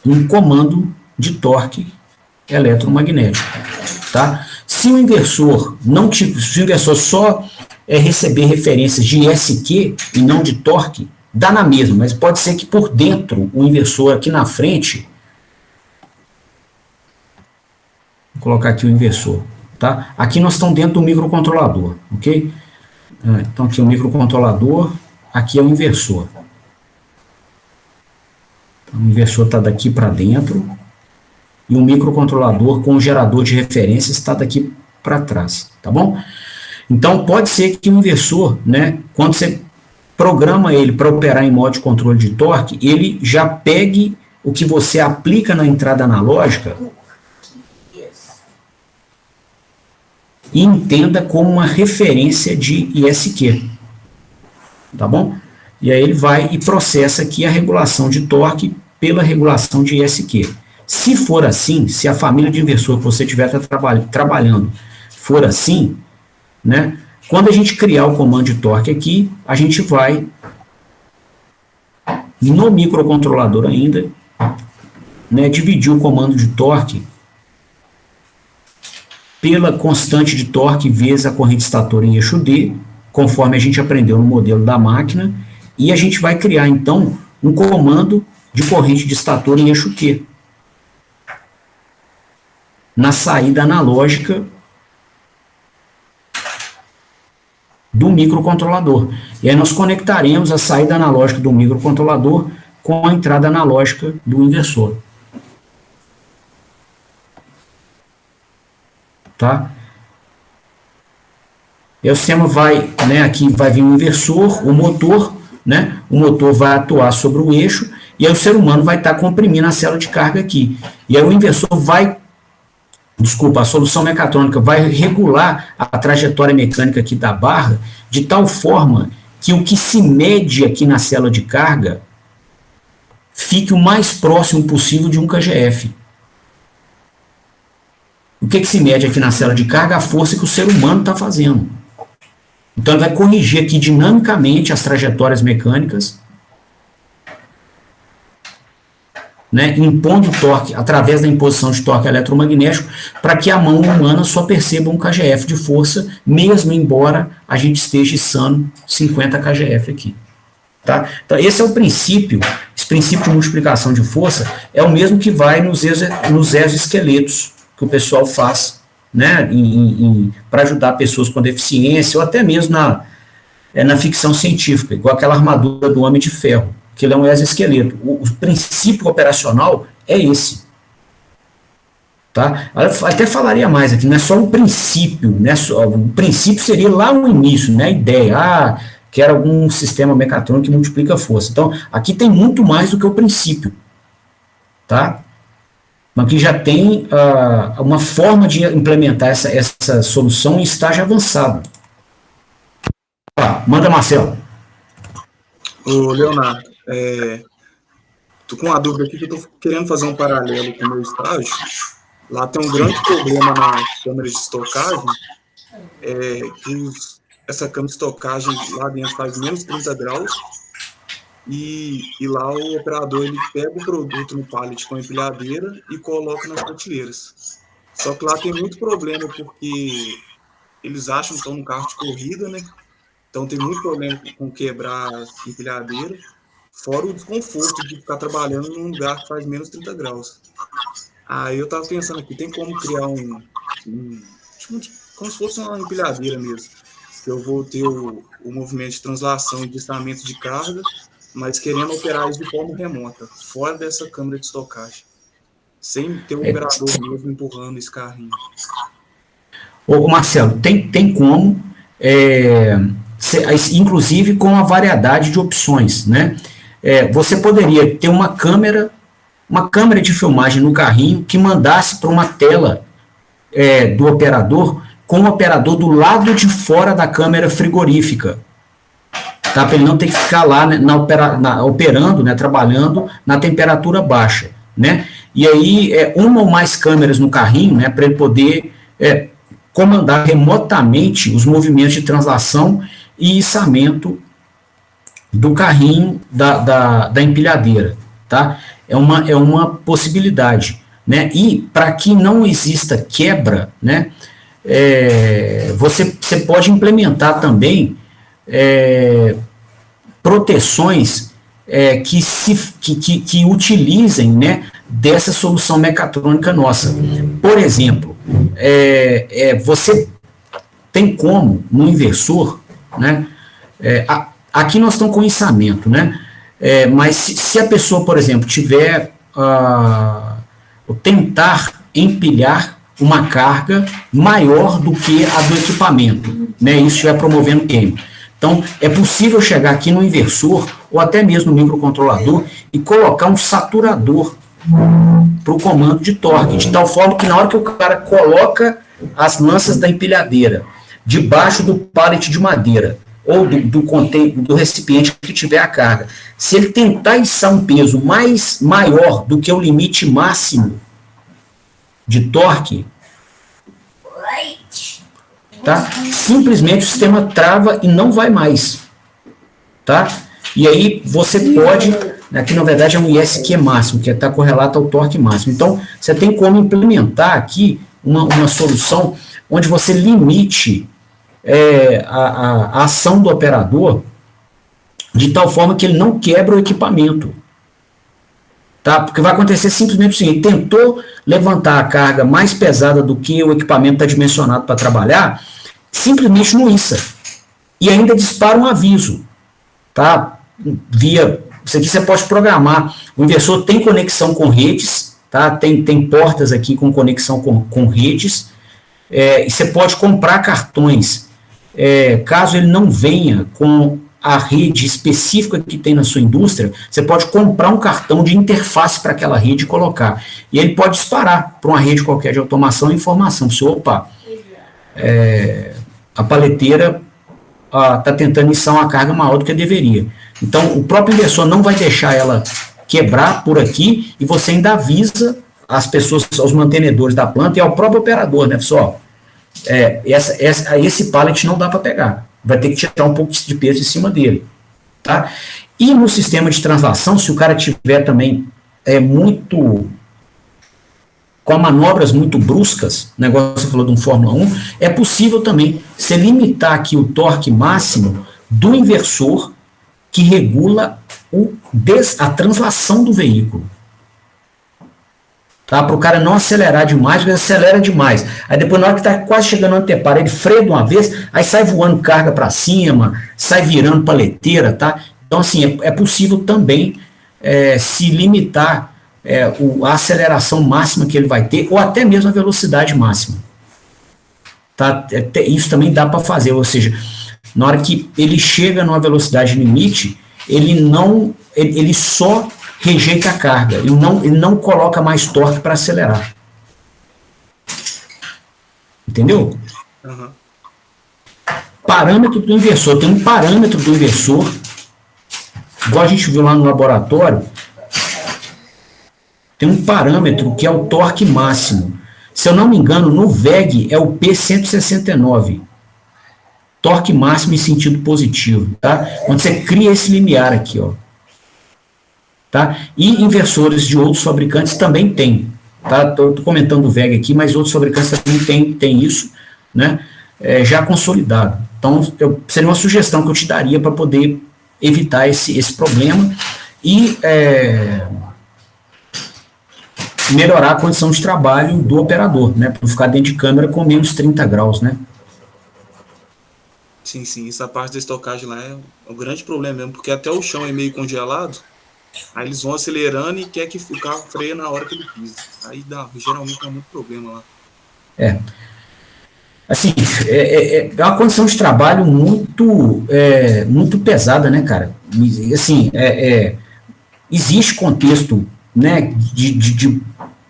um comando de torque eletromagnético. Tá? Se o inversor só receber referências de SQ e não de torque, dá na mesma, mas pode ser que por dentro o inversor aqui na frente, vou colocar aqui o inversor, tá? Aqui nós estamos dentro do microcontrolador, ok? Então aqui é o microcontrolador, aqui é o inversor. Então, o inversor está daqui para dentro e um microcontrolador com um gerador de referência está daqui para trás, tá bom? Então, pode ser que o inversor, né, quando você programa ele para operar em modo de controle de torque, ele já pegue o que você aplica na entrada analógica e entenda como uma referência de ISQ, tá bom? E aí ele vai e processa aqui a regulação de torque pela regulação de ISQ. Se for assim, se a família de inversor que você estiver trabalhando for assim, né, quando a gente criar o comando de torque aqui, a gente vai no microcontrolador ainda, né, dividir o comando de torque pela constante de torque vezes a corrente estator em eixo D, conforme a gente aprendeu no modelo da máquina, e a gente vai criar, então, um comando de corrente de estator em eixo Q, na saída analógica do microcontrolador. E aí nós conectaremos a saída analógica do microcontrolador com a entrada analógica do inversor. Tá? E o sistema vai, né, aqui vai vir um inversor, o motor, né, o motor vai atuar sobre o eixo, e aí o ser humano vai estar comprimindo a célula de carga aqui. E aí o inversor vai, a solução mecatrônica vai regular a trajetória mecânica aqui da barra, de tal forma que o que se mede aqui na célula de carga fique o mais próximo possível de um KGF. O que se mede aqui na célula de carga? A força que o ser humano está fazendo. Então, ele vai corrigir aqui dinamicamente as trajetórias mecânicas, né, impondo torque através da imposição de torque eletromagnético, para que a mão humana só perceba um KGF de força, mesmo embora a gente esteja içando 50 KGF aqui. Tá? Então, esse é o princípio. Esse princípio de multiplicação de força é o mesmo que vai nos exoesqueletos que o pessoal faz, né, para ajudar pessoas com deficiência, ou até mesmo na ficção científica, igual aquela armadura do Homem de Ferro, que ele é um exoesqueleto. O princípio operacional é esse. Tá? Eu até falaria mais aqui, não é só o princípio, né, o princípio seria lá no início, né, a ideia, que era algum sistema mecatrônico que multiplica a força. Então, aqui tem muito mais do que o princípio. Tá? Aqui já tem uma forma de implementar essa solução em estágio avançado. Manda, Marcelo. Ô, Leonardo, tô com uma dúvida aqui que eu tô querendo fazer um paralelo com o meu estágio. Lá tem um grande problema na câmera de estocagem, que essa câmera de estocagem lá dentro faz menos 30 graus, e lá o operador ele pega o produto no pallet com a empilhadeira e coloca nas prateleiras. Só que lá tem muito problema, porque eles acham que estão num carro de corrida, né? Então tem muito problema com quebrar a empilhadeira, fora o desconforto de ficar trabalhando num lugar que faz menos 30 graus. Aí eu tava pensando aqui, tem como criar como se fosse uma empilhadeira mesmo, que eu vou ter o movimento de translação e deslizamento de carga, mas querendo operar isso de forma remota, fora dessa câmera de estocagem, sem ter o operador mesmo empurrando esse carrinho. Ô, Marcelo, tem como, inclusive com a variedade de opções, né? Você poderia ter uma câmera de filmagem no carrinho que mandasse para uma tela do operador, com o operador do lado de fora da câmera frigorífica, tá? Para ele não ter que ficar lá, né, operando, né, trabalhando na temperatura baixa, né? E aí, uma ou mais câmeras no carrinho, né, para ele poder comandar remotamente os movimentos de translação e içamento do carrinho da empilhadeira, tá? É uma possibilidade, né? E para que não exista quebra, né, você pode implementar também proteções que utilizem, né, dessa solução mecatrônica nossa. Por exemplo, você tem como, no inversor, né, aqui nós estamos com içamento, né, mas se a pessoa, por exemplo, tiver ou tentar empilhar uma carga maior do que a do equipamento, né? Isso estiver promovendo queima. Então, é possível chegar aqui no inversor, ou até mesmo no microcontrolador, e colocar um saturador para o comando de torque, de tal forma que na hora que o cara coloca as lanças da empilhadeira debaixo do pallet de madeira, ou do recipiente que tiver a carga, se ele tentar içar um peso maior do que o limite máximo de torque, tá? Simplesmente o sistema trava e não vai mais, tá? E aí você pode, aqui na verdade é um ISQ máximo, que está correlato ao torque máximo. Então, você tem como implementar aqui uma solução onde você limite a ação do operador de tal forma que ele não quebra o equipamento. Tá? Porque vai acontecer simplesmente o seguinte: tentou levantar a carga mais pesada do que o equipamento está dimensionado para trabalhar, simplesmente não iça. E ainda dispara um aviso. Tá? Isso aqui você pode programar. O inversor tem conexão com redes, tá? Tem portas aqui com conexão com redes. E você pode comprar cartões. Caso ele não venha com a rede específica que tem na sua indústria, você pode comprar um cartão de interface para aquela rede e colocar. E ele pode disparar para uma rede qualquer de automação a informação. Se, opa, a paleteira está tentando içar uma carga maior do que deveria. Então, o próprio inversor não vai deixar ela quebrar por aqui e você ainda avisa as pessoas, aos mantenedores da planta e ao próprio operador, né, pessoal? Esse pallet não dá para pegar. Vai ter que tirar um pouco de peso em cima dele. Tá? E no sistema de translação, se o cara tiver também com manobras muito bruscas, negócio que você falou de um Fórmula 1, é possível também você limitar aqui o torque máximo do inversor que regula a translação do veículo. Tá? Para o cara não acelerar demais, porque acelera demais. Aí depois, na hora que está quase chegando no anteparo, ele freia de uma vez, aí sai voando carga para cima, sai virando paleteira, tá? Então, assim, é possível também se limitar a aceleração máxima que ele vai ter, ou até mesmo a velocidade máxima. Tá? Isso também dá para fazer, ou seja, na hora que ele chega numa velocidade limite, ele só rejeita a carga, ele não coloca mais torque para acelerar. Entendeu? Uhum. Parâmetro do inversor. Tem um parâmetro do inversor, igual a gente viu lá no laboratório, tem um parâmetro que é o torque máximo. Se eu não me engano, no VEG é o P169. Torque máximo em sentido positivo. Tá? Quando você cria esse limiar aqui, ó. Tá? E inversores de outros fabricantes também tem. Tá? Estou comentando o VEG aqui, mas outros fabricantes também têm isso, né? Já consolidado. Então, seria uma sugestão que eu te daria para poder evitar esse problema e melhorar a condição de trabalho do operador, né? Para não ficar dentro de câmera com menos 30 graus, né? Sim, essa parte da estocagem lá é um grande problema mesmo, porque até o chão é meio congelado, aí eles vão acelerando e quer que o carro freie na hora que ele pisa. Aí geralmente dá muito problema lá. Assim, é uma condição de trabalho muito pesada, né, cara? Assim, existe contexto, né, de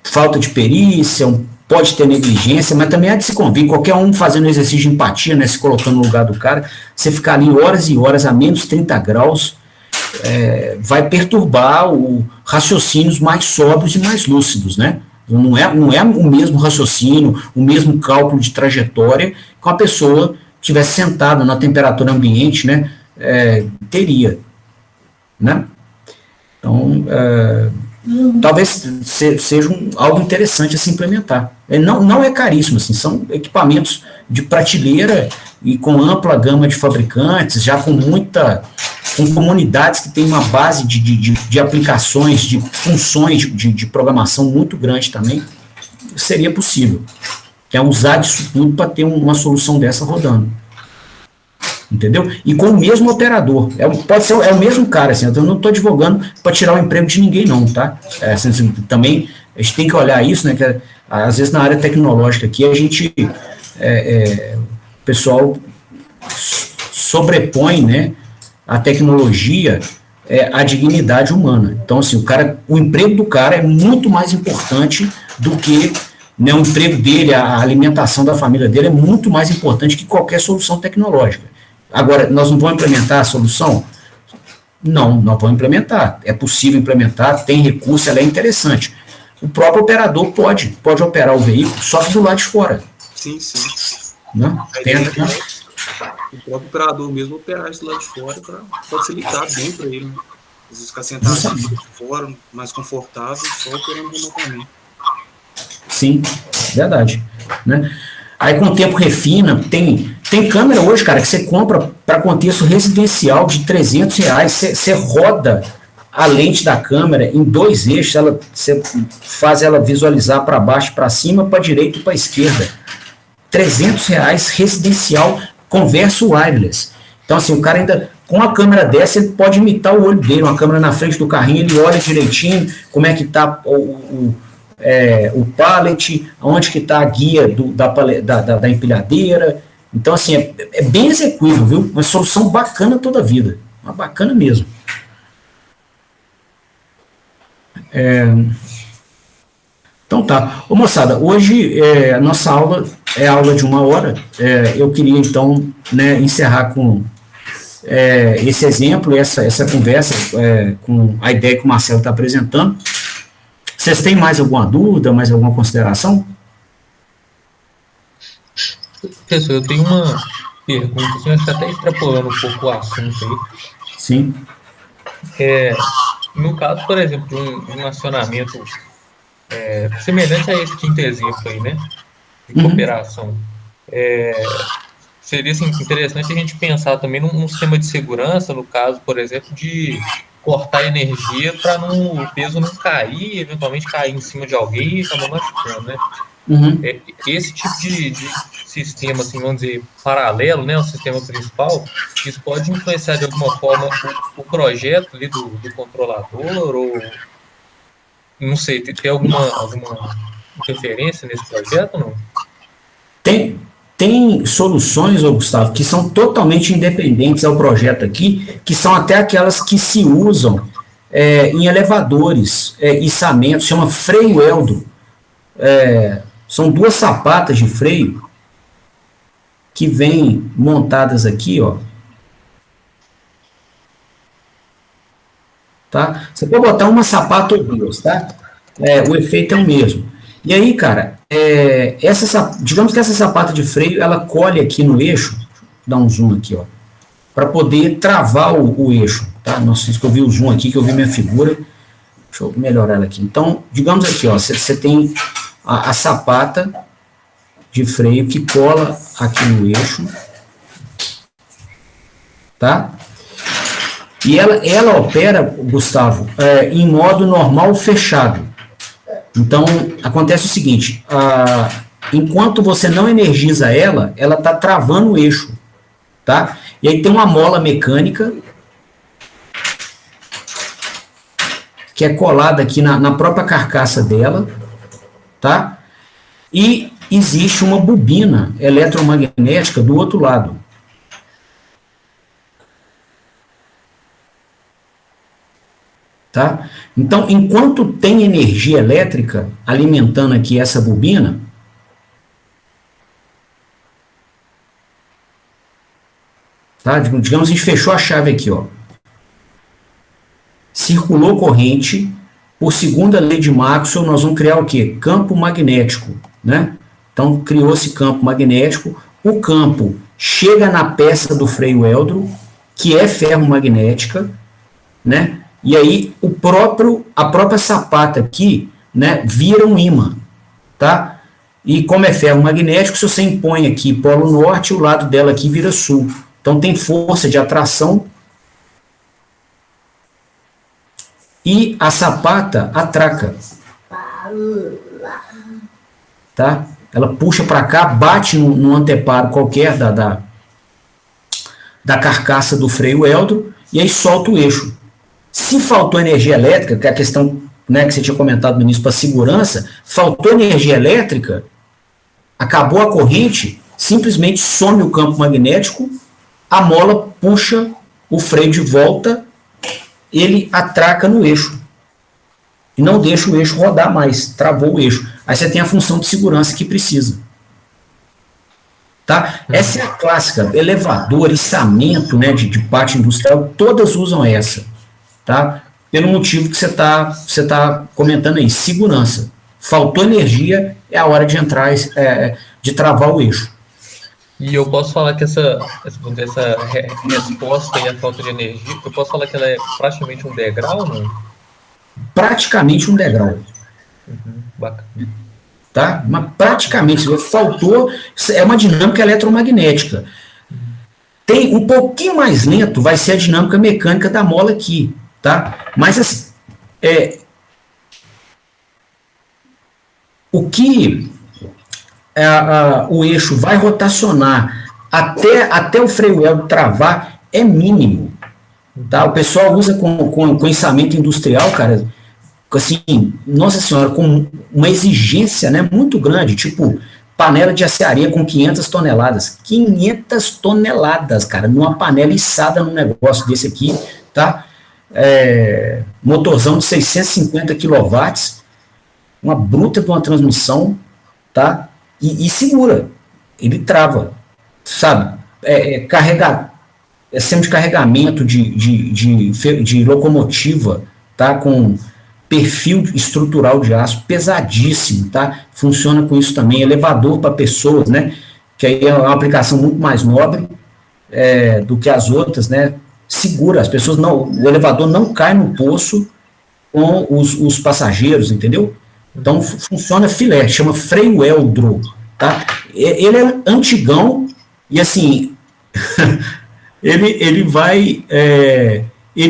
falta de perícia, pode ter negligência, mas também há de se convir, qualquer um fazendo exercício de empatia, né, se colocando no lugar do cara, você ficar ali horas e horas a menos 30 graus, vai perturbar raciocínios mais sóbrios e mais lúcidos, né? Não é o mesmo raciocínio, o mesmo cálculo de trajetória que uma pessoa tivesse sentada na temperatura ambiente, né? Teria, né? Então, talvez seja algo interessante a se implementar. Não é caríssimo, assim, são equipamentos de prateleira e com ampla gama de fabricantes, já com comunidades que têm uma base de aplicações, de funções de programação muito grande também, seria possível. Usar disso tudo para ter uma solução dessa rodando. Entendeu? E com o mesmo operador. Pode ser o mesmo cara, assim, eu não estou advogando para tirar o emprego de ninguém, não, tá? Assim, também a gente tem que olhar isso, né, que às vezes na área tecnológica aqui a gente, o pessoal sobrepõe, né, a tecnologia à dignidade humana. Então, assim, o emprego do cara é muito mais importante do que, né, o emprego dele, a alimentação da família dele é muito mais importante que qualquer solução tecnológica. Agora, nós não vamos implementar a solução? Não vamos implementar. É possível implementar, tem recurso, ela é interessante. O próprio operador pode operar o veículo, só que do lado de fora. Sim. Né? O próprio operador mesmo operar isso lá de fora para facilitar bem para ele. Né? Às vezes ficar sentado de fora, mais confortável, só operando remotamente. Sim, verdade. Né? Aí com o tempo refina, tem câmera hoje, cara, que você compra para contexto residencial de R$300, você roda a lente da câmera em 2 eixos, você faz ela visualizar para baixo, para cima, para direita e para esquerda. R$300 residencial, conversa wireless. Então, assim, o cara ainda, com a câmera dessa, ele pode imitar o olho dele, uma câmera na frente do carrinho, ele olha direitinho como é que está o pallet, onde que está a guia da empilhadeira. Então, assim, é bem execuível, viu? Uma solução bacana toda a vida. Uma bacana mesmo. Então tá. Ô, moçada, hoje a nossa aula é aula de 1 hora. Eu queria, então, né, encerrar com esse exemplo, essa conversa com a ideia que o Marcelo está apresentando. Vocês têm mais alguma dúvida, mais alguma consideração? Professor, eu tenho uma pergunta, assim, acho que até extrapolando um pouco o assunto aí. Sim. No caso, por exemplo, de um acionamento semelhante a esse quinto exemplo aí, né? De cooperação. Seria assim, interessante a gente pensar também num sistema de segurança, no caso, por exemplo, de cortar energia para o peso não cair, eventualmente cair em cima de alguém e acabar machucando, né? Esse tipo de sistema, assim, vamos dizer, paralelo, né, ao sistema principal, isso pode influenciar de alguma forma o projeto ali do controlador, ou não sei, tem alguma interferência nesse projeto ou não? Tem soluções, Gustavo, que são totalmente independentes ao projeto aqui, que são até aquelas que se usam em elevadores, içamentos, chama freio Eldro. São 2 sapatas de freio que vêm montadas aqui, ó. Tá? Você pode botar uma sapata ou 2, tá? O efeito é o mesmo. E aí, cara, digamos que essa sapata de freio, ela colhe aqui no eixo, deixa eu dar um zoom aqui, ó, para poder travar o eixo, tá? Não sei se eu vi o zoom aqui, que eu vi minha figura. Deixa eu melhorar ela aqui. Então, digamos aqui, ó, você tem a sapata de freio que cola aqui no eixo, tá? E ela opera, Gustavo, em modo normal fechado. Então, acontece o seguinte, enquanto você não energiza ela está travando o eixo, tá? E aí tem uma mola mecânica que é colada aqui na própria carcaça dela, tá? E existe uma bobina eletromagnética do outro lado. Tá? Então, enquanto tem energia elétrica alimentando aqui essa bobina, tá? Digamos que a gente fechou a chave aqui, ó. Circulou corrente, por segunda lei de Maxwell, nós vamos criar o quê? Campo magnético, né? Então, criou-se campo magnético, o campo chega na peça do freio Eldro, que é ferromagnética, né? E aí a própria sapata aqui, né, vira um ímã, tá? E como é ferro magnético, se você impõe aqui polo norte, o lado dela aqui vira sul. Então tem força de atração e a sapata atraca. Tá? Ela puxa para cá, bate no anteparo qualquer da carcaça do freio Eldro e aí solta o eixo. Se faltou energia elétrica, que é a questão né, que você tinha comentado no início, para segurança, faltou energia elétrica, acabou a corrente, simplesmente some o campo magnético, a mola puxa o freio de volta, ele atraca no eixo. E não deixa o eixo rodar mais, travou o eixo. Aí você tem a função de segurança que precisa. Tá? Essa é a clássica, elevador, içamento, né, de parte industrial, todas usam essa. Tá? Pelo motivo que você tá comentando aí, segurança. Faltou energia, é a hora de entrar, de travar o eixo. E eu posso falar que essa resposta aí à falta de energia, eu posso falar que ela é praticamente um degrau, não? Praticamente um degrau. Bacana. Tá? Mas praticamente, faltou, é uma dinâmica eletromagnética. Tem um pouquinho mais lento, vai ser a dinâmica mecânica da mola aqui, tá? Mas assim, o que o eixo vai rotacionar até o freio L travar é mínimo, tá? O pessoal usa com içamento industrial, cara, assim, nossa senhora, com uma exigência, né, muito grande, tipo panela de aciaria com 500 toneladas. 500 toneladas, cara, numa panela içada num negócio desse aqui, tá? Motorzão de 650 kW, uma bruta de uma transmissão, tá? E segura, ele trava, sabe? Sistema de carregamento de locomotiva, tá? Com perfil estrutural de aço pesadíssimo, tá? Funciona com isso também. Elevador para pessoas, né? Que aí é uma aplicação muito mais nobre do que as outras, né? Segura, as pessoas não, o elevador não cai no poço com os passageiros, entendeu? Então funciona filé, chama freio Eldro, tá? Ele é antigão e assim ele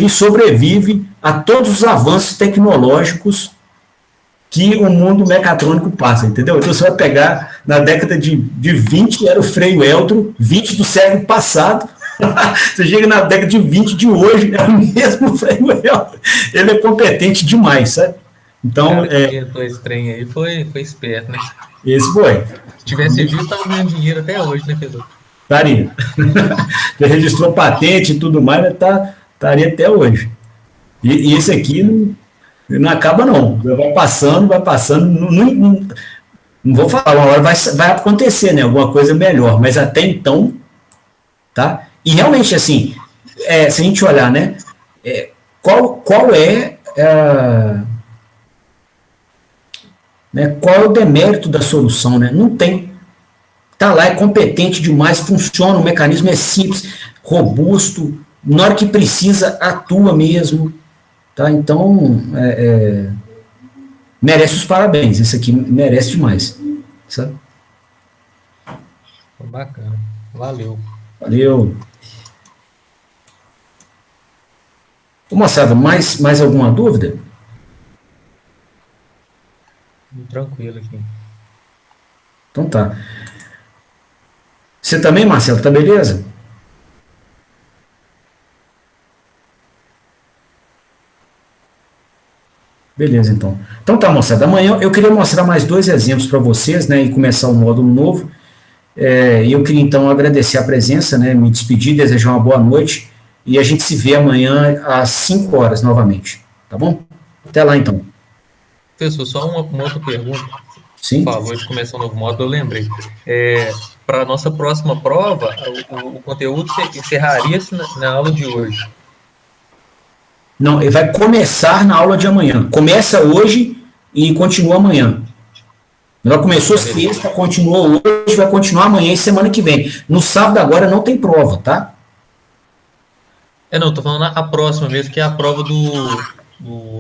sobrevive a todos os avanços tecnológicos que o mundo mecatrônico passa, entendeu? Então você vai pegar, na década de 20 era o freio Eldro, 20 do século passado, você chega na década de 20 de hoje, é o mesmo freio Eldro. Ele é competente demais, sabe? Então, esse trem aí foi esperto, né? Esse foi. Se tivesse visto, tava ganhando dinheiro até hoje, né, Pedro? Estaria. Já registrou patente e tudo mais, mas estaria até hoje. E esse aqui não acaba, não. Vai passando. Não vou falar, uma hora vai acontecer, né? Alguma coisa melhor, mas até então, tá? E realmente, assim, se a gente olhar, né? Qual é qual é o demérito da solução, né? Não tem. Tá lá, é competente demais, funciona, o mecanismo é simples, robusto, na hora que precisa, atua mesmo, tá? Então, merece os parabéns, esse aqui merece demais, sabe? Bacana, valeu. Valeu. Ô, moçada, mais alguma dúvida? Tranquilo aqui. Então tá. Você também, Marcelo, tá beleza? Beleza, então. Então tá, moçada. Amanhã eu queria mostrar mais 2 exemplos para vocês, né, e começar um módulo novo. E eu queria, então, agradecer a presença, né, me despedir, desejar uma boa noite, e a gente se vê amanhã às 5 horas novamente, tá bom? Até lá, então. Professor, só uma outra pergunta. Sim? Falou de começar um novo módulo, eu lembrei. Para a nossa próxima prova, o conteúdo encerraria-se na aula de hoje. Não, ele vai começar na aula de amanhã. Começa hoje e continua amanhã. Ela começou sexta, continuou hoje, vai continuar amanhã e semana que vem. No sábado agora não tem prova, tá? Não, tô falando a próxima mesmo, que é a prova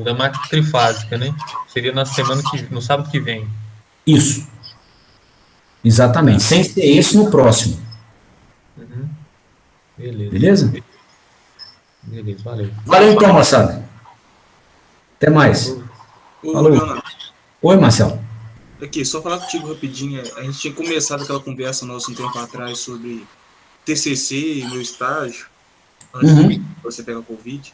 da máquina trifásica, né? Seria no sábado que vem. Isso. Exatamente. Sem ser esse no próximo. Uhum. Beleza. Beleza? Beleza, valeu. Valeu então, moçada. Até mais. Falou. Leonardo, Oi, Marcelo. aqui, só falar contigo rapidinho. A gente tinha começado aquela conversa nossa um tempo atrás sobre TCC e meu estágio, antes de você pegar Covid.